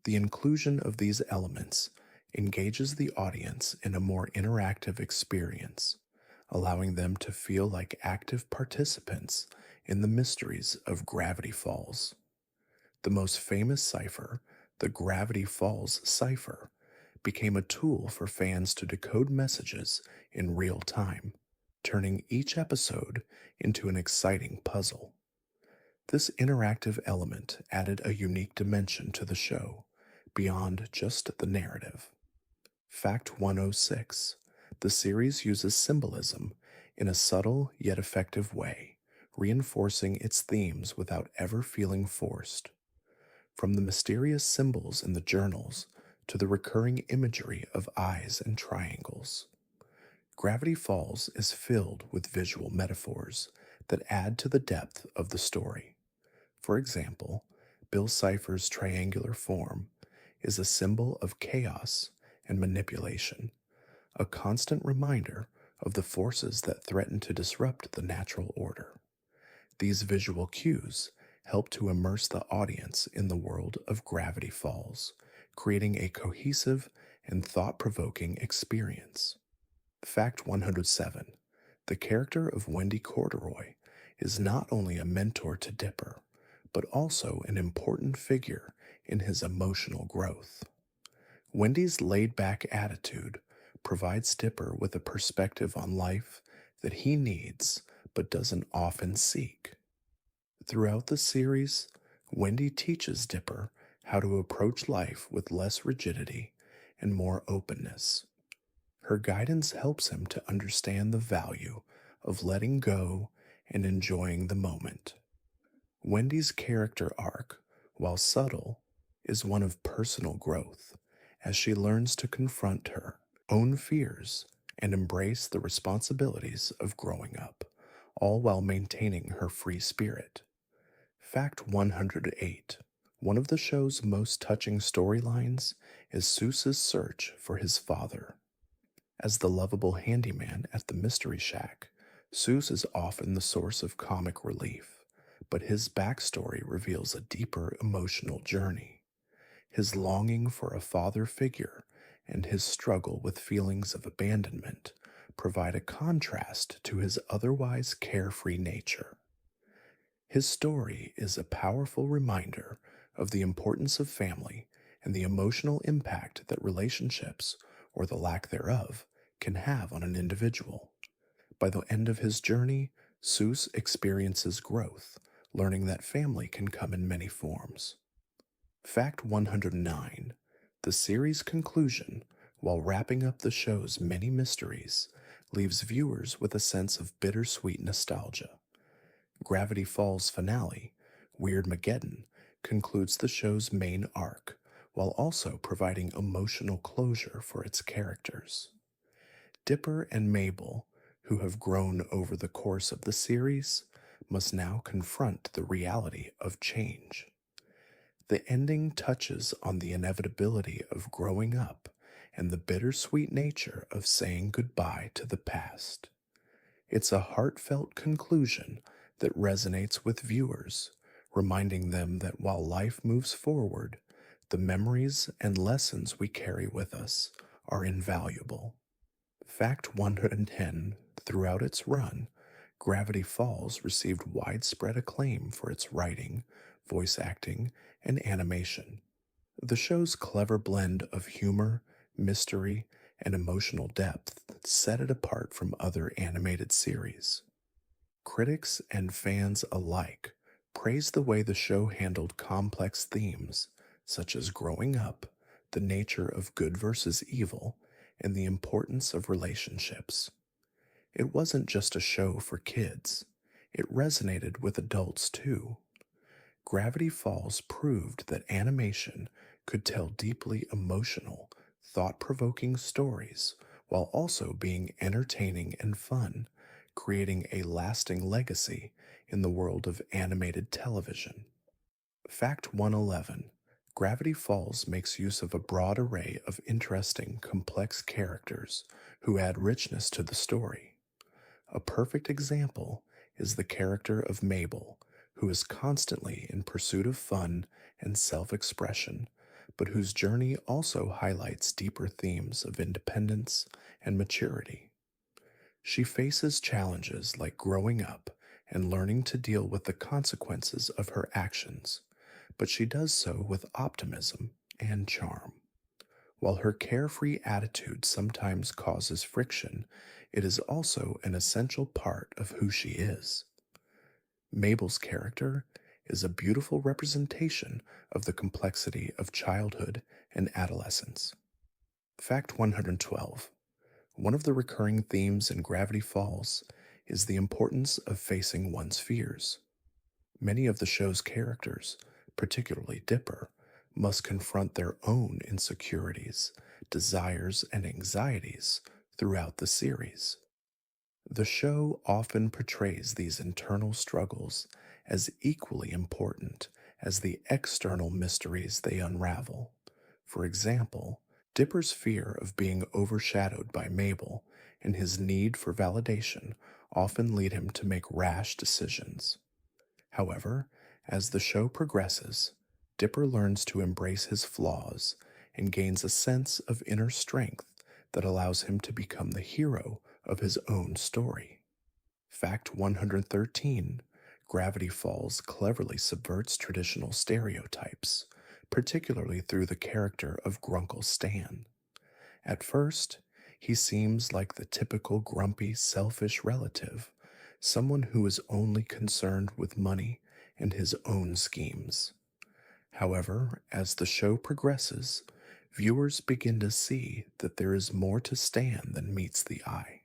The inclusion of these elements engages the audience in a more interactive experience, allowing them to feel like active participants in the mysteries of Gravity Falls. The most famous cipher, the Gravity Falls cipher, became a tool for fans to decode messages in real time, turning each episode into an exciting puzzle. This interactive element added a unique dimension to the show, beyond just the narrative. Fact 106: the series uses symbolism in a subtle yet effective way, reinforcing its themes without ever feeling forced. From the mysterious symbols in the journals to the recurring imagery of eyes and triangles, Gravity Falls is filled with visual metaphors that add to the depth of the story. For example, Bill Cipher's triangular form is a symbol of chaos and manipulation, a constant reminder of the forces that threaten to disrupt the natural order. These visual cues help to immerse the audience in the world of Gravity Falls, creating a cohesive and thought provoking experience. Fact 107: the character of Wendy Corduroy is not only a mentor to Dipper, but also an important figure in his emotional growth. Wendy's laid back attitude provides Dipper with a perspective on life that he needs but doesn't often seek. Throughout the series, Wendy teaches Dipper how to approach life with less rigidity and more openness. Her guidance helps him to understand the value of letting go and enjoying the moment. Wendy's character arc, while subtle, is one of personal growth as she learns to confront her own fears and embrace the responsibilities of growing up, all while maintaining her free spirit. Fact 108: one of the show's most touching storylines is Seuss's search for his father. As the lovable handyman at the Mystery Shack, Seuss is often the source of comic relief, but his backstory reveals a deeper emotional journey. His longing for a father figure and his struggle with feelings of abandonment provide a contrast to his otherwise carefree nature. His story is a powerful reminder of the importance of family and the emotional impact that relationships, or the lack thereof, can have on an individual. By the end of his journey, Seuss experiences growth, learning that family can come in many forms. Fact 109: the series' conclusion, while wrapping up the show's many mysteries, leaves viewers with a sense of bittersweet nostalgia. Gravity Falls' finale, Weirdmageddon, concludes the show's main arc, while also providing emotional closure for its characters. Dipper and Mabel, who have grown over the course of the series, must now confront the reality of change. The ending touches on the inevitability of growing up and the bittersweet nature of saying goodbye to the past. It's a heartfelt conclusion that resonates with viewers, reminding them that while life moves forward, the memories and lessons we carry with us are invaluable. Fact 110: throughout its run, Gravity Falls received widespread acclaim for its writing, voice acting, and animation. The show's clever blend of humor, mystery, and emotional depth set it apart from other animated series. Critics and fans alike praised the way the show handled complex themes such as growing up, the nature of good versus evil, and the importance of relationships. It wasn't just a show for kids, it resonated with adults too. Gravity Falls proved that animation could tell deeply emotional, thought provoking stories while also being entertaining and fun, creating a lasting legacy in the world of animated television. Fact 111: Gravity Falls makes use of a broad array of interesting, complex characters who add richness to the story. A perfect example is the character of Mabel, who is constantly in pursuit of fun and self expression, but whose journey also highlights deeper themes of independence and maturity. She faces challenges like growing up and learning to deal with the consequences of her actions, but she does so with optimism and charm. While her carefree attitude sometimes causes friction, it is also an essential part of who she is. Mabel's character is a beautiful representation of the complexity of childhood and adolescence. Fact 112. One of the recurring themes in Gravity Falls is the importance of facing one's fears. Many of the show's characters, particularly Dipper, must confront their own insecurities, desires, and anxieties throughout the series. The show often portrays these internal struggles as equally important as the external mysteries they unravel. For example, Dipper's fear of being overshadowed by Mabel and his need for validation often lead him to make rash decisions. However, as the show progresses, Dipper learns to embrace his flaws and gains a sense of inner strength that allows him to become the hero of his own story. Fact 113. Gravity Falls cleverly subverts traditional stereotypes, particularly through the character of Grunkle Stan. At first, he seems like the typical grumpy, selfish relative, someone who is only concerned with money and his own schemes. However, as the show progresses, viewers begin to see that there is more to Stan than meets the eye.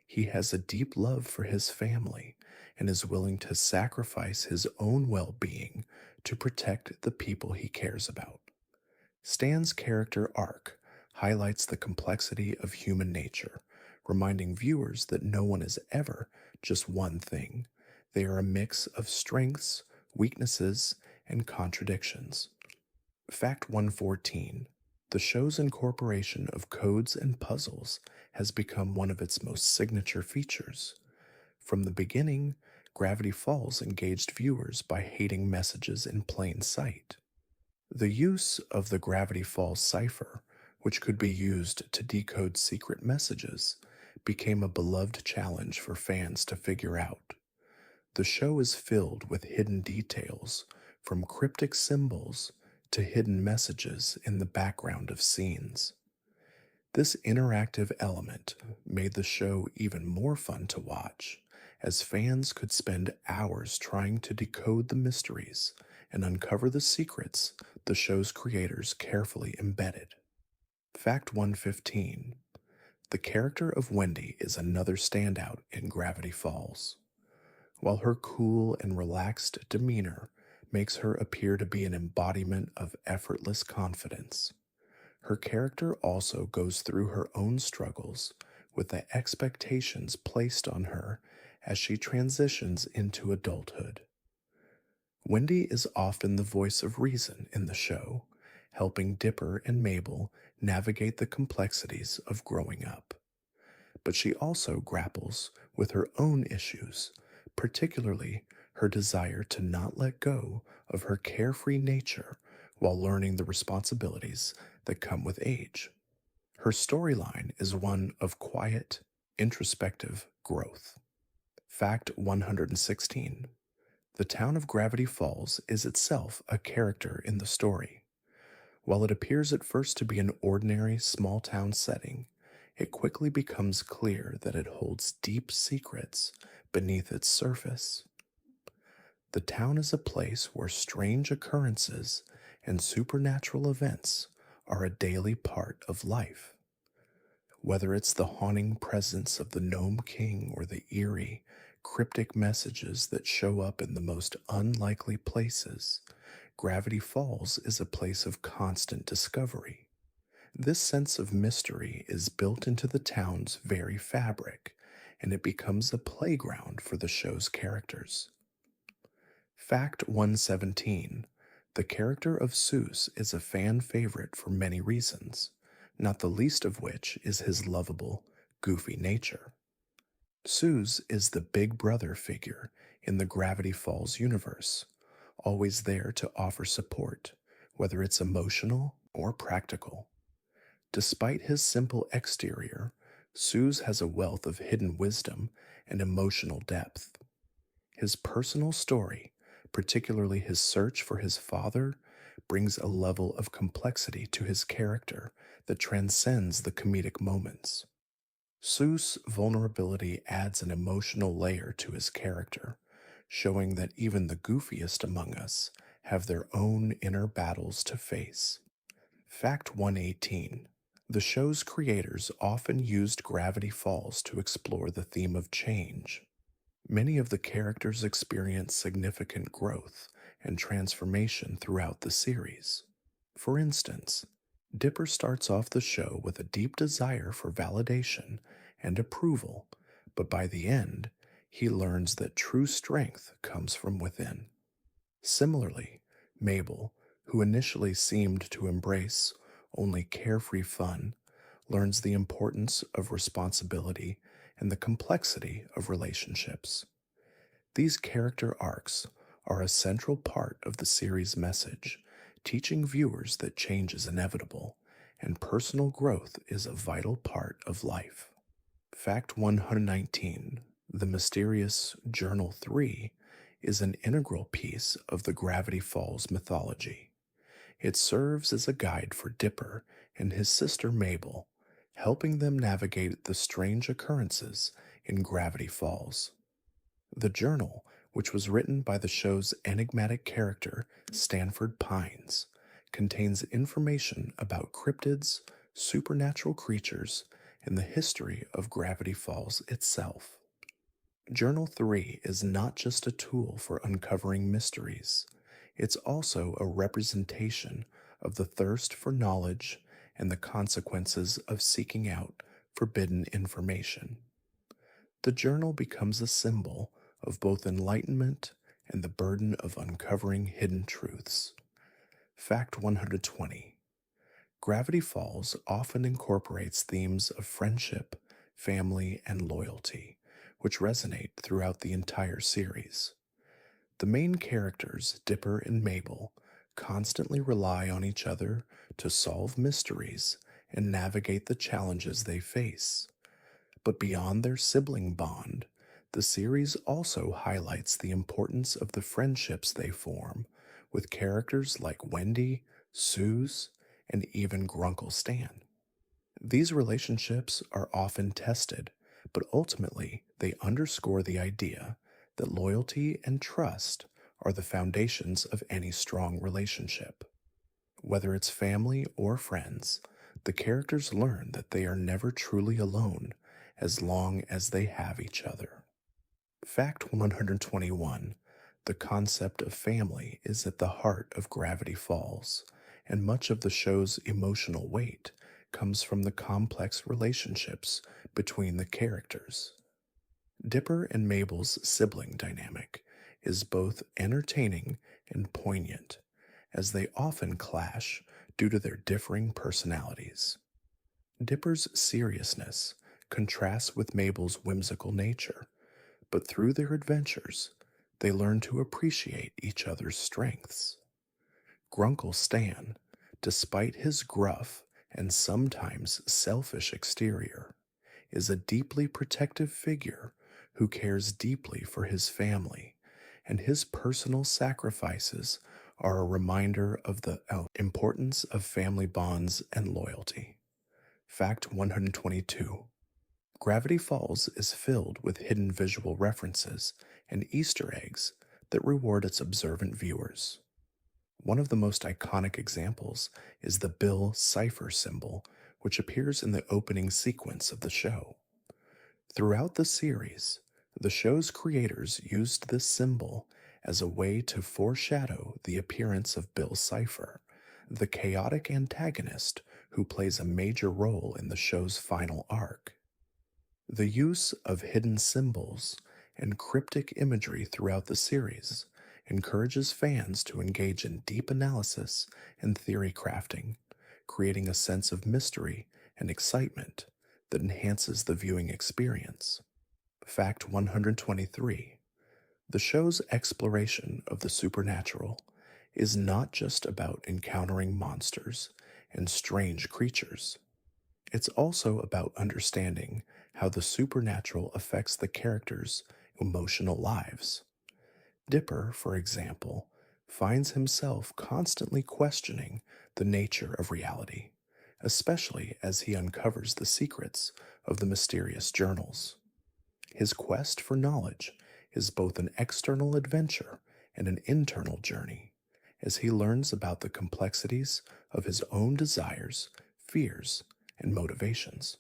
He has a deep love for his family and is willing to sacrifice his own well being to protect the people he cares about. Stan's character arc highlights the complexity of human nature, reminding viewers that no one is ever just one thing. They are a mix of strengths, weaknesses, and contradictions. Fact 114. The show's incorporation of codes and puzzles has become one of its most signature features. From the beginning, Gravity Falls engaged viewers by hating messages in plain sight. The use of the Gravity Falls cipher, which could be used to decode secret messages, became a beloved challenge for fans to figure out. The show is filled with hidden details, from cryptic symbols to hidden messages in the background of scenes. This interactive element made the show even more fun to watch, as fans could spend hours trying to decode the mysteries and uncover the secrets the show's creators carefully embedded. Fact 115. The character of Wendy is another standout in Gravity Falls. While her cool and relaxed demeanor makes her appear to be an embodiment of effortless confidence, her character also goes through her own struggles with the expectations placed on her as she transitions into adulthood. Wendy is often the voice of reason in the show, helping Dipper and Mabel navigate the complexities of growing up. But she also grapples with her own issues, particularly her desire to not let go of her carefree nature while learning the responsibilities that come with age. Her storyline is one of quiet, introspective growth. Fact 116. The town of Gravity Falls is itself a character in the story. While it appears at first to be an ordinary small town setting, it quickly becomes clear that it holds deep secrets beneath its surface. The town is a place where strange occurrences and supernatural events are a daily part of life. Whether it's the haunting presence of the Gnome King or the eerie, cryptic messages that show up in the most unlikely places, Gravity Falls is a place of constant discovery. This sense of mystery is built into the town's very fabric, and it becomes a playground for the show's characters. Fact 117. The character of Seuss is a fan favorite for many reasons, not the least of which is his lovable, goofy nature. Seuss is the big brother figure in the Gravity Falls universe, always there to offer support, whether it's emotional or practical. Despite his simple exterior, Sue's has a wealth of hidden wisdom and emotional depth. His personal story, particularly his search for his father, brings a level of complexity to his character that transcends the comedic moments. Seuss' vulnerability adds an emotional layer to his character, showing that even the goofiest among us have their own inner battles to face. Fact 118. The show's creators often used Gravity Falls to explore the theme of change. Many of the characters experience significant growth and transformation throughout the series. For instance, Dipper starts off the show with a deep desire for validation and approval, but by the end, he learns that true strength comes from within. Similarly, Mabel, who initially seemed to embrace only carefree fun, learns the importance of responsibility and the complexity of relationships. These character arcs are a central part of the series' message, teaching viewers that change is inevitable and personal growth is a vital part of life. Fact 119. The mysterious Journal 3 is an integral piece of the Gravity Falls mythology. It serves as a guide for Dipper and his sister Mabel, helping them navigate the strange occurrences in Gravity Falls. The journal, which was written by the show's enigmatic character, Stanford Pines, contains information about cryptids, supernatural creatures, and the history of Gravity Falls itself. Journal 3 is not just a tool for uncovering mysteries, it's also a representation of the thirst for knowledge and the consequences of seeking out forbidden information. The journal becomes a symbol of both enlightenment and the burden of uncovering hidden truths. Fact 120. Gravity Falls often incorporates themes of friendship, family, and loyalty, which resonate throughout the entire series. The main characters, Dipper and Mabel, constantly rely on each other to solve mysteries and navigate the challenges they face. But beyond their sibling bond, the series also highlights the importance of the friendships they form with characters like Wendy, Suze, and even Grunkle Stan. These relationships are often tested, but ultimately they underscore the idea that loyalty and trust are the foundations of any strong relationship. Whether it's family or friends, the characters learn that they are never truly alone as long as they have each other. Fact 121. The concept of family is at the heart of Gravity Falls, and much of the show's emotional weight comes from the complex relationships between the characters. Dipper and Mabel's sibling dynamic is both entertaining and poignant, as they often clash due to their differing personalities. Dipper's seriousness contrasts with Mabel's whimsical nature, but through their adventures, they learn to appreciate each other's strengths. Grunkle Stan, despite his gruff and sometimes selfish exterior, is a deeply protective figure who cares deeply for his family, and his personal sacrifices are a reminder of the importance of family bonds and loyalty. Fact 122. Gravity Falls is filled with hidden visual references and Easter eggs that reward its observant viewers. One of the most iconic examples is the Bill cipher symbol, which appears in the opening sequence of the show. Throughout the series, the show's creators used this symbol as a way to foreshadow the appearance of Bill Cipher, the chaotic antagonist who plays a major role in the show's final arc. The use of hidden symbols and cryptic imagery throughout the series encourages fans to engage in deep analysis and theory crafting, creating a sense of mystery and excitement that enhances the viewing experience. Fact 123. The show's exploration of the supernatural is not just about encountering monsters and strange creatures. It's also about understanding how the supernatural affects the characters' emotional lives. Dipper, for example, finds himself constantly questioning the nature of reality, especially as he uncovers the secrets of the mysterious journals. His quest for knowledge is both an external adventure and an internal journey, as he learns about the complexities of his own desires, fears, and motivations.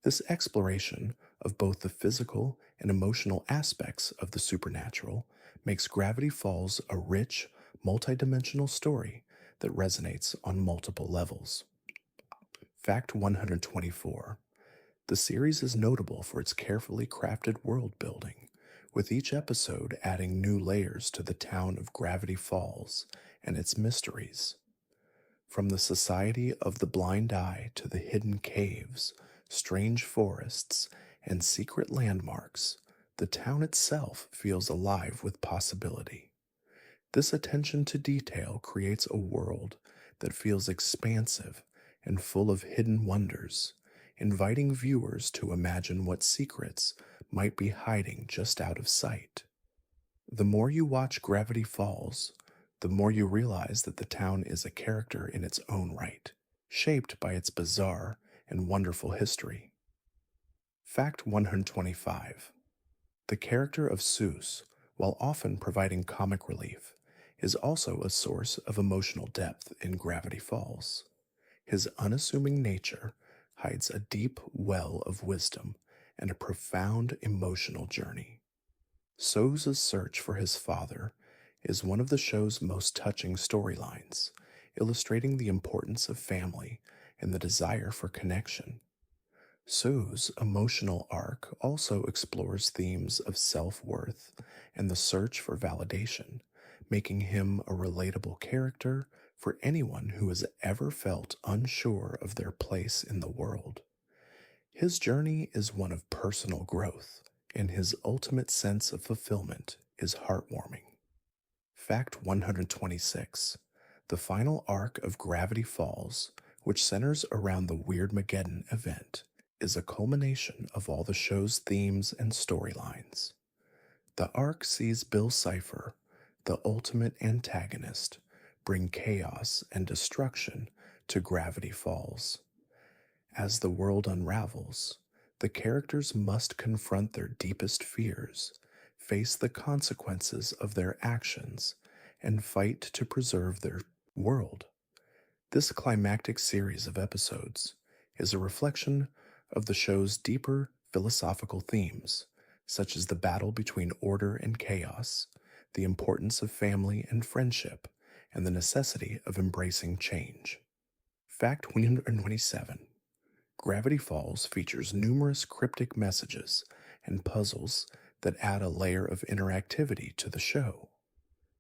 This exploration of both the physical and emotional aspects of the supernatural makes Gravity Falls a rich, multidimensional story that resonates on multiple levels. Fact 124. The series is notable for its carefully crafted world building, with each episode adding new layers to the town of Gravity Falls and its mysteries. From the Society of the Blind Eye to the hidden caves, strange forests, and secret landmarks, the town itself feels alive with possibility. This attention to detail creates a world that feels expansive and full of hidden wonders, inviting viewers to imagine what secrets might be hiding just out of sight. The more you watch Gravity Falls, the more you realize that the town is a character in its own right, shaped by its bizarre and wonderful history. Fact 125. The character of Seuss, while often providing comic relief, is also a source of emotional depth in Gravity Falls. His unassuming nature hides a deep well of wisdom and a profound emotional journey. Seuss's search for his father is one of the show's most touching storylines, illustrating the importance of family and the desire for connection. Sue's emotional arc also explores themes of self worth and the search for validation, making him a relatable character for anyone who has ever felt unsure of their place in the world. His journey is one of personal growth, and his ultimate sense of fulfillment is heartwarming. Fact 126. The final arc of Gravity Falls, which centers around the Weirdmageddon event, is a culmination of all the show's themes and storylines. The arc sees Bill Cipher, the ultimate antagonist, bring chaos and destruction to Gravity Falls. As the world unravels, the characters must confront their deepest fears, face the consequences of their actions, and fight to preserve their world. This climactic series of episodes is a reflection of the show's deeper philosophical themes, such as the battle between order and chaos, the importance of family and friendship, and the necessity of embracing change. Fact 127. Gravity Falls features numerous cryptic messages and puzzles that add a layer of interactivity to the show.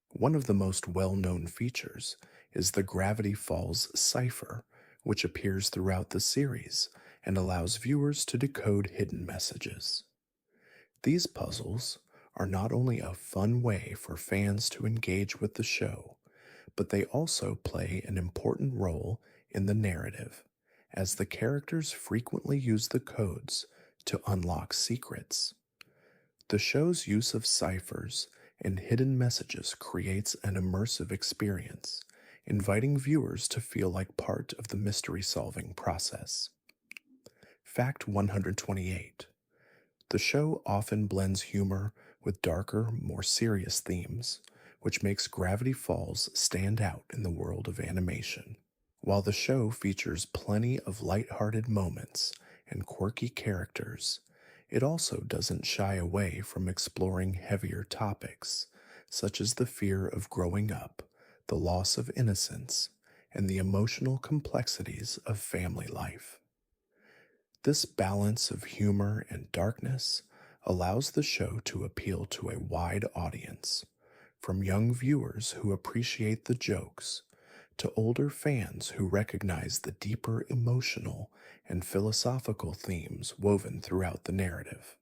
One of the most well-known features is the Gravity Falls cipher, which appears throughout the series and allows viewers to decode hidden messages. These puzzles are not only a fun way for fans to engage with the show, but they also play an important role in the narrative, as the characters frequently use the codes to unlock secrets. The show's use of ciphers and hidden messages creates an immersive experience, inviting viewers to feel like part of the mystery solving process. Fact 128. The show often blends humor with darker, more serious themes, which makes Gravity Falls stand out in the world of animation. While the show features plenty of lighthearted moments and quirky characters, it also doesn't shy away from exploring heavier topics, such as the fear of growing up, the loss of innocence, and the emotional complexities of family life. This balance of humor and darkness allows the show to appeal to a wide audience, from young viewers who appreciate the jokes to older fans who recognize the deeper emotional and philosophical themes woven throughout the narrative.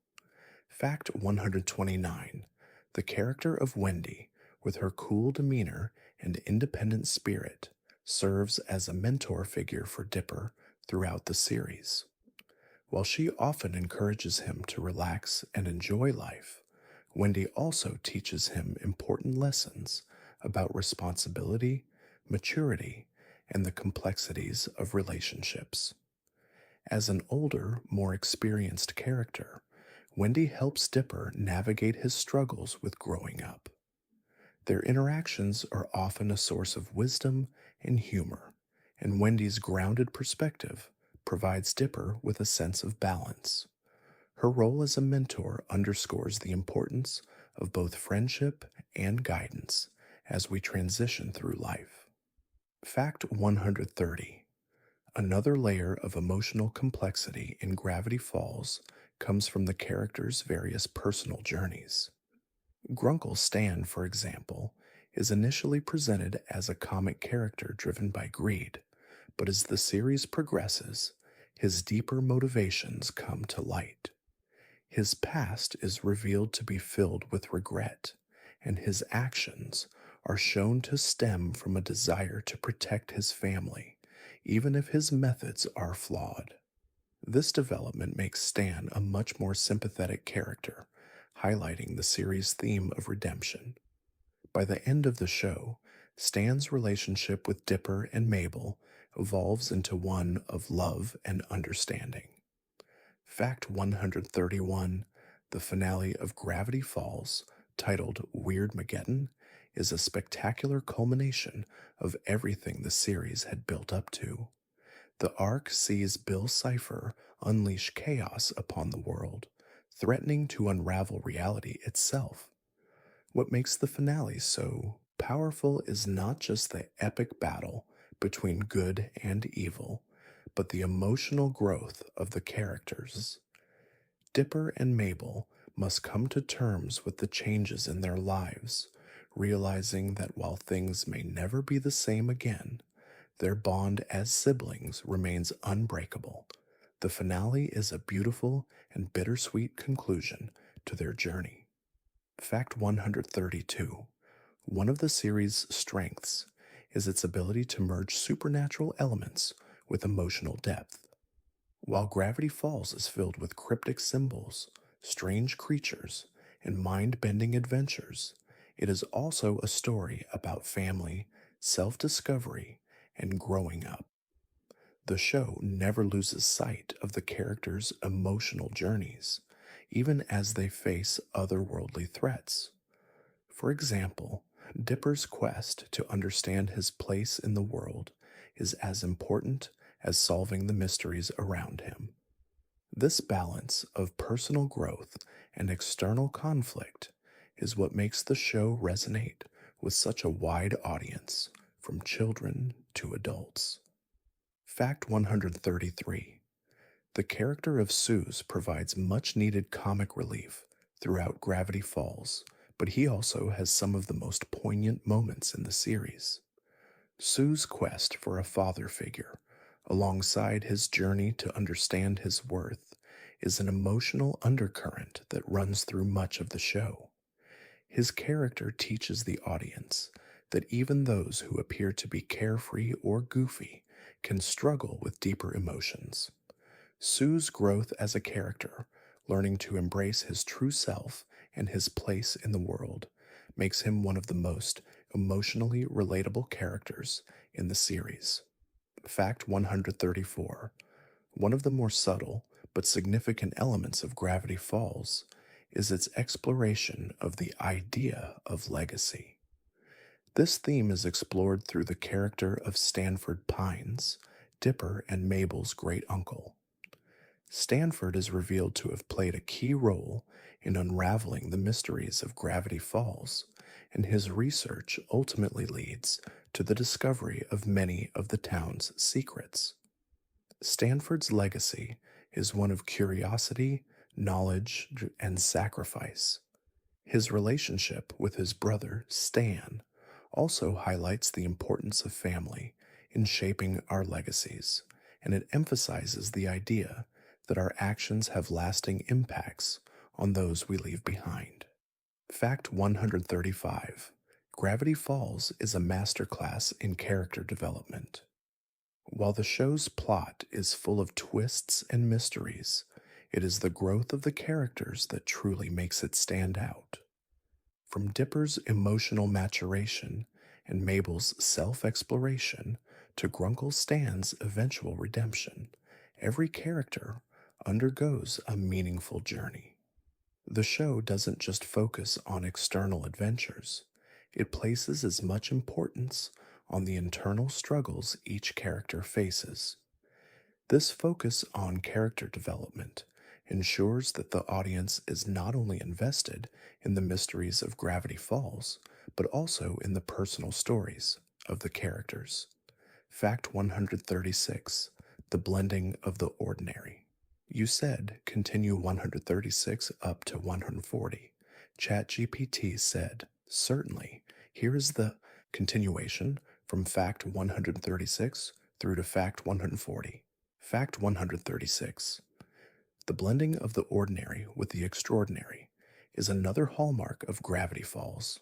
Fact 129. The character of Wendy, with her cool demeanor and independent spirit, serves as a mentor figure for Dipper throughout the series. While she often encourages him to relax and enjoy life, Wendy also teaches him important lessons about responsibility, maturity, and the complexities of relationships. As an older, more experienced character, Wendy helps Dipper navigate his struggles with growing up. Their interactions are often a source of wisdom and humor, and Wendy's grounded perspective provides Dipper with a sense of balance. Her role as a mentor underscores the importance of both friendship and guidance as we transition through life. Fact 130. Another layer of emotional complexity in Gravity Falls comes from the characters' various personal journeys. Grunkle Stan, for example, is initially presented as a comic character driven by greed, but as the series progresses, his deeper motivations come to light. His past is revealed to be filled with regret, and his actions are shown to stem from a desire to protect his family, even if his methods are flawed. This development makes Stan a much more sympathetic character, highlighting the series' theme of redemption. By the end of the show, Stan's relationship with Dipper and Mabel evolves into one of love and understanding. Fact 131. The finale of Gravity Falls, titled Weirdmageddon, is a spectacular culmination of everything the series had built up to. The arc sees Bill Cipher unleash chaos upon the world, threatening to unravel reality itself. What makes the finale so powerful is not just the epic battle between good and evil, but the emotional growth of the characters. Dipper and Mabel must come to terms with the changes in their lives, realizing that while things may never be the same again, their bond as siblings remains unbreakable. The finale is a beautiful and bittersweet conclusion to their journey. Fact 132. One of the series' strengths is its ability to merge supernatural elements with emotional depth. While Gravity Falls is filled with cryptic symbols, strange creatures, and mind bending adventures, it is also a story about family, self discovery, and growing up. The show never loses sight of the characters' emotional journeys, even as they face otherworldly threats. For example, Dipper's quest to understand his place in the world is as important as solving the mysteries around him. This balance of personal growth and external conflict is what makes the show resonate with such a wide audience, from children to adults. Fact 133. The character of Suze provides much needed comic relief throughout Gravity Falls, but he also has some of the most poignant moments in the series. Sue's quest for a father figure, alongside his journey to understand his worth, is an emotional undercurrent that runs through much of the show. His character teaches the audience that even those who appear to be carefree or goofy can struggle with deeper emotions. Sue's growth as a character, learning to embrace his true self and his place in the world, makes him one of the most emotionally relatable characters in the series. Fact 134. One of the more subtle but significant elements of Gravity Falls is its exploration of the idea of legacy. This theme is explored through the character of Stanford Pines, Dipper and Mabel's great uncle. Stanford is revealed to have played a key role in unraveling the mysteries of Gravity Falls, and his research ultimately leads to the discovery of many of the town's secrets. Stanford's legacy is one of curiosity, knowledge, and sacrifice. His relationship with his brother, Stan, also highlights the importance of family in shaping our legacies, and it emphasizes the idea that our actions have lasting impacts on those we leave behind. Fact 135. Gravity Falls is a masterclass in character development. While the show's plot is full of twists and mysteries, it is the growth of the characters that truly makes it stand out. From Dipper's emotional maturation and Mabel's self exploration to Grunkle Stan's eventual redemption, every character undergoes a meaningful journey. The show doesn't just focus on external adventures, it places as much importance on the internal struggles each character faces. This focus on character development ensures that the audience is not only invested in the mysteries of Gravity Falls, but also in the personal stories of the characters. Fact 136: The blending of the ordinary. You said continue 136 up to 140. ChatGPT said, certainly. Here is the continuation from fact 136 through to fact 140. Fact 136: The blending of the ordinary with the extraordinary is another hallmark of Gravity Falls.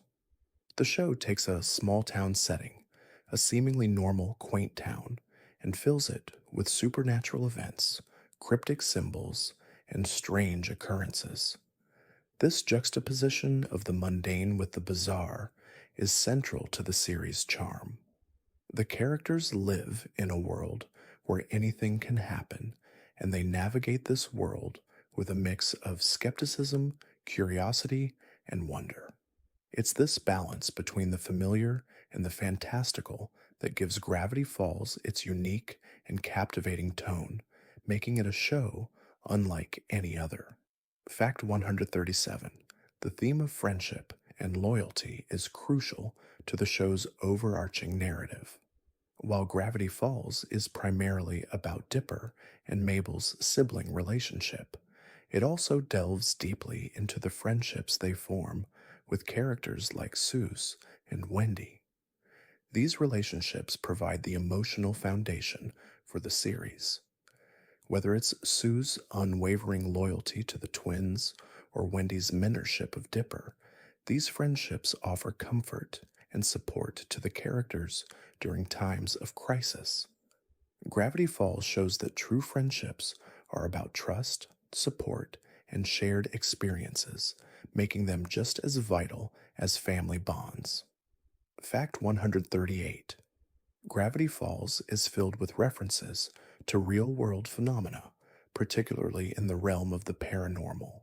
The show takes a small town setting, a seemingly normal, quaint town, and fills it with supernatural events, cryptic symbols, and strange occurrences. This juxtaposition of the mundane with the bizarre is central to the series' charm. The characters live in a world where anything can happen, and they navigate this world with a mix of skepticism, curiosity, and wonder. It's this balance between the familiar and the fantastical that gives Gravity Falls its unique and captivating tone, making it a show unlike any other. Fact 137: The theme of friendship and loyalty is crucial to the show's overarching narrative. While Gravity Falls is primarily about Dipper and Mabel's sibling relationship, it also delves deeply into the friendships they form with characters like Seuss and Wendy. These relationships provide the emotional foundation for the series. Whether it's Sue's unwavering loyalty to the twins or Wendy's mentorship of Dipper, these friendships offer comfort and support to the characters during times of crisis. Gravity Falls shows that true friendships are about trust, support, and shared experiences, making them just as vital as family bonds. Fact 138: Gravity Falls is filled with references to real world phenomena, particularly in the realm of the paranormal.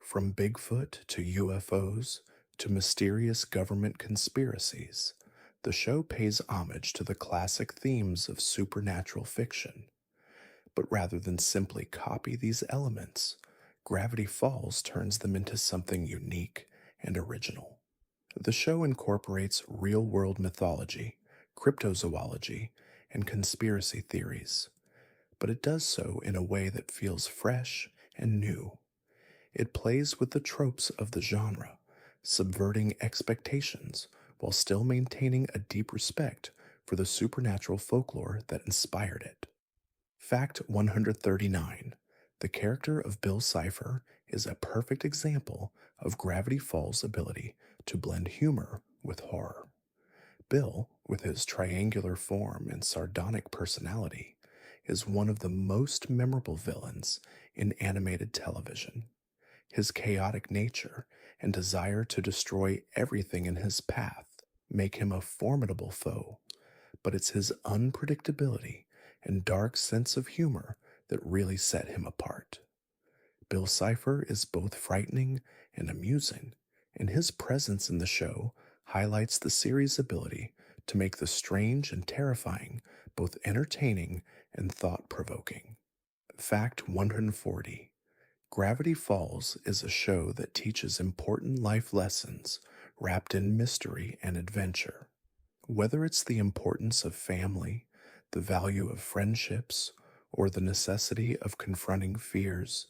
From Bigfoot to UFOs to mysterious government conspiracies, the show pays homage to the classic themes of supernatural fiction. But rather than simply copy these elements, Gravity Falls turns them into something unique and original. The show incorporates real world mythology, cryptozoology, and conspiracy theories, but it does so in a way that feels fresh and new. It plays with the tropes of the genre, subverting expectations while still maintaining a deep respect for the supernatural folklore that inspired it. Fact 139: The character of Bill Cipher is a perfect example of Gravity Falls' ability to blend humor with horror. Bill, with his triangular form and sardonic personality, is one of the most memorable villains in animated television. His chaotic nature and desire to destroy everything in his path make him a formidable foe, but it's his unpredictability and dark sense of humor that really set him apart. Bill Cipher is both frightening and amusing, and his presence in the show highlights the series' ability to make the strange and terrifying both entertaining and thought provoking. Fact 140: Gravity Falls is a show that teaches important life lessons wrapped in mystery and adventure. Whether it's the importance of family, the value of friendships, or the necessity of confronting fears,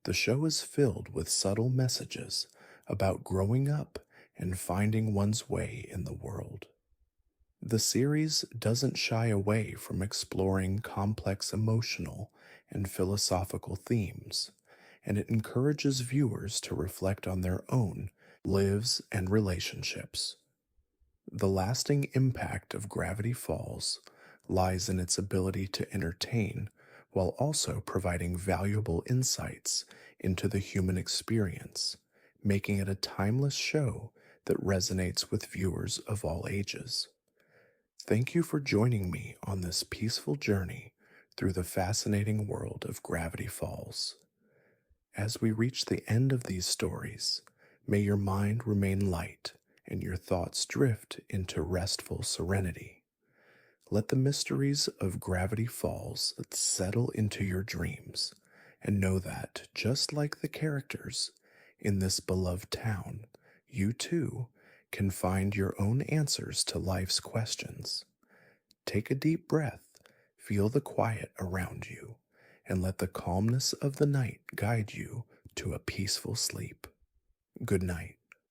the show is filled with subtle messages about growing up and finding one's way in the world. The series doesn't shy away from exploring complex emotional and philosophical themes, and it encourages viewers to reflect on their own lives and relationships. The lasting impact of Gravity Falls lies in its ability to entertain while also providing valuable insights into the human experience, making it a timeless show that resonates with viewers of all ages. Thank you for joining me on this peaceful journey through the fascinating world of Gravity Falls. As we reach the end of these stories, may your mind remain light and your thoughts drift into restful serenity. Let the mysteries of Gravity Falls settle into your dreams, and know that, just like the characters in this beloved town, you too can find your own answers to life's questions. Take a deep breath, feel the quiet around you, and let the calmness of the night guide you to a peaceful sleep. Good night.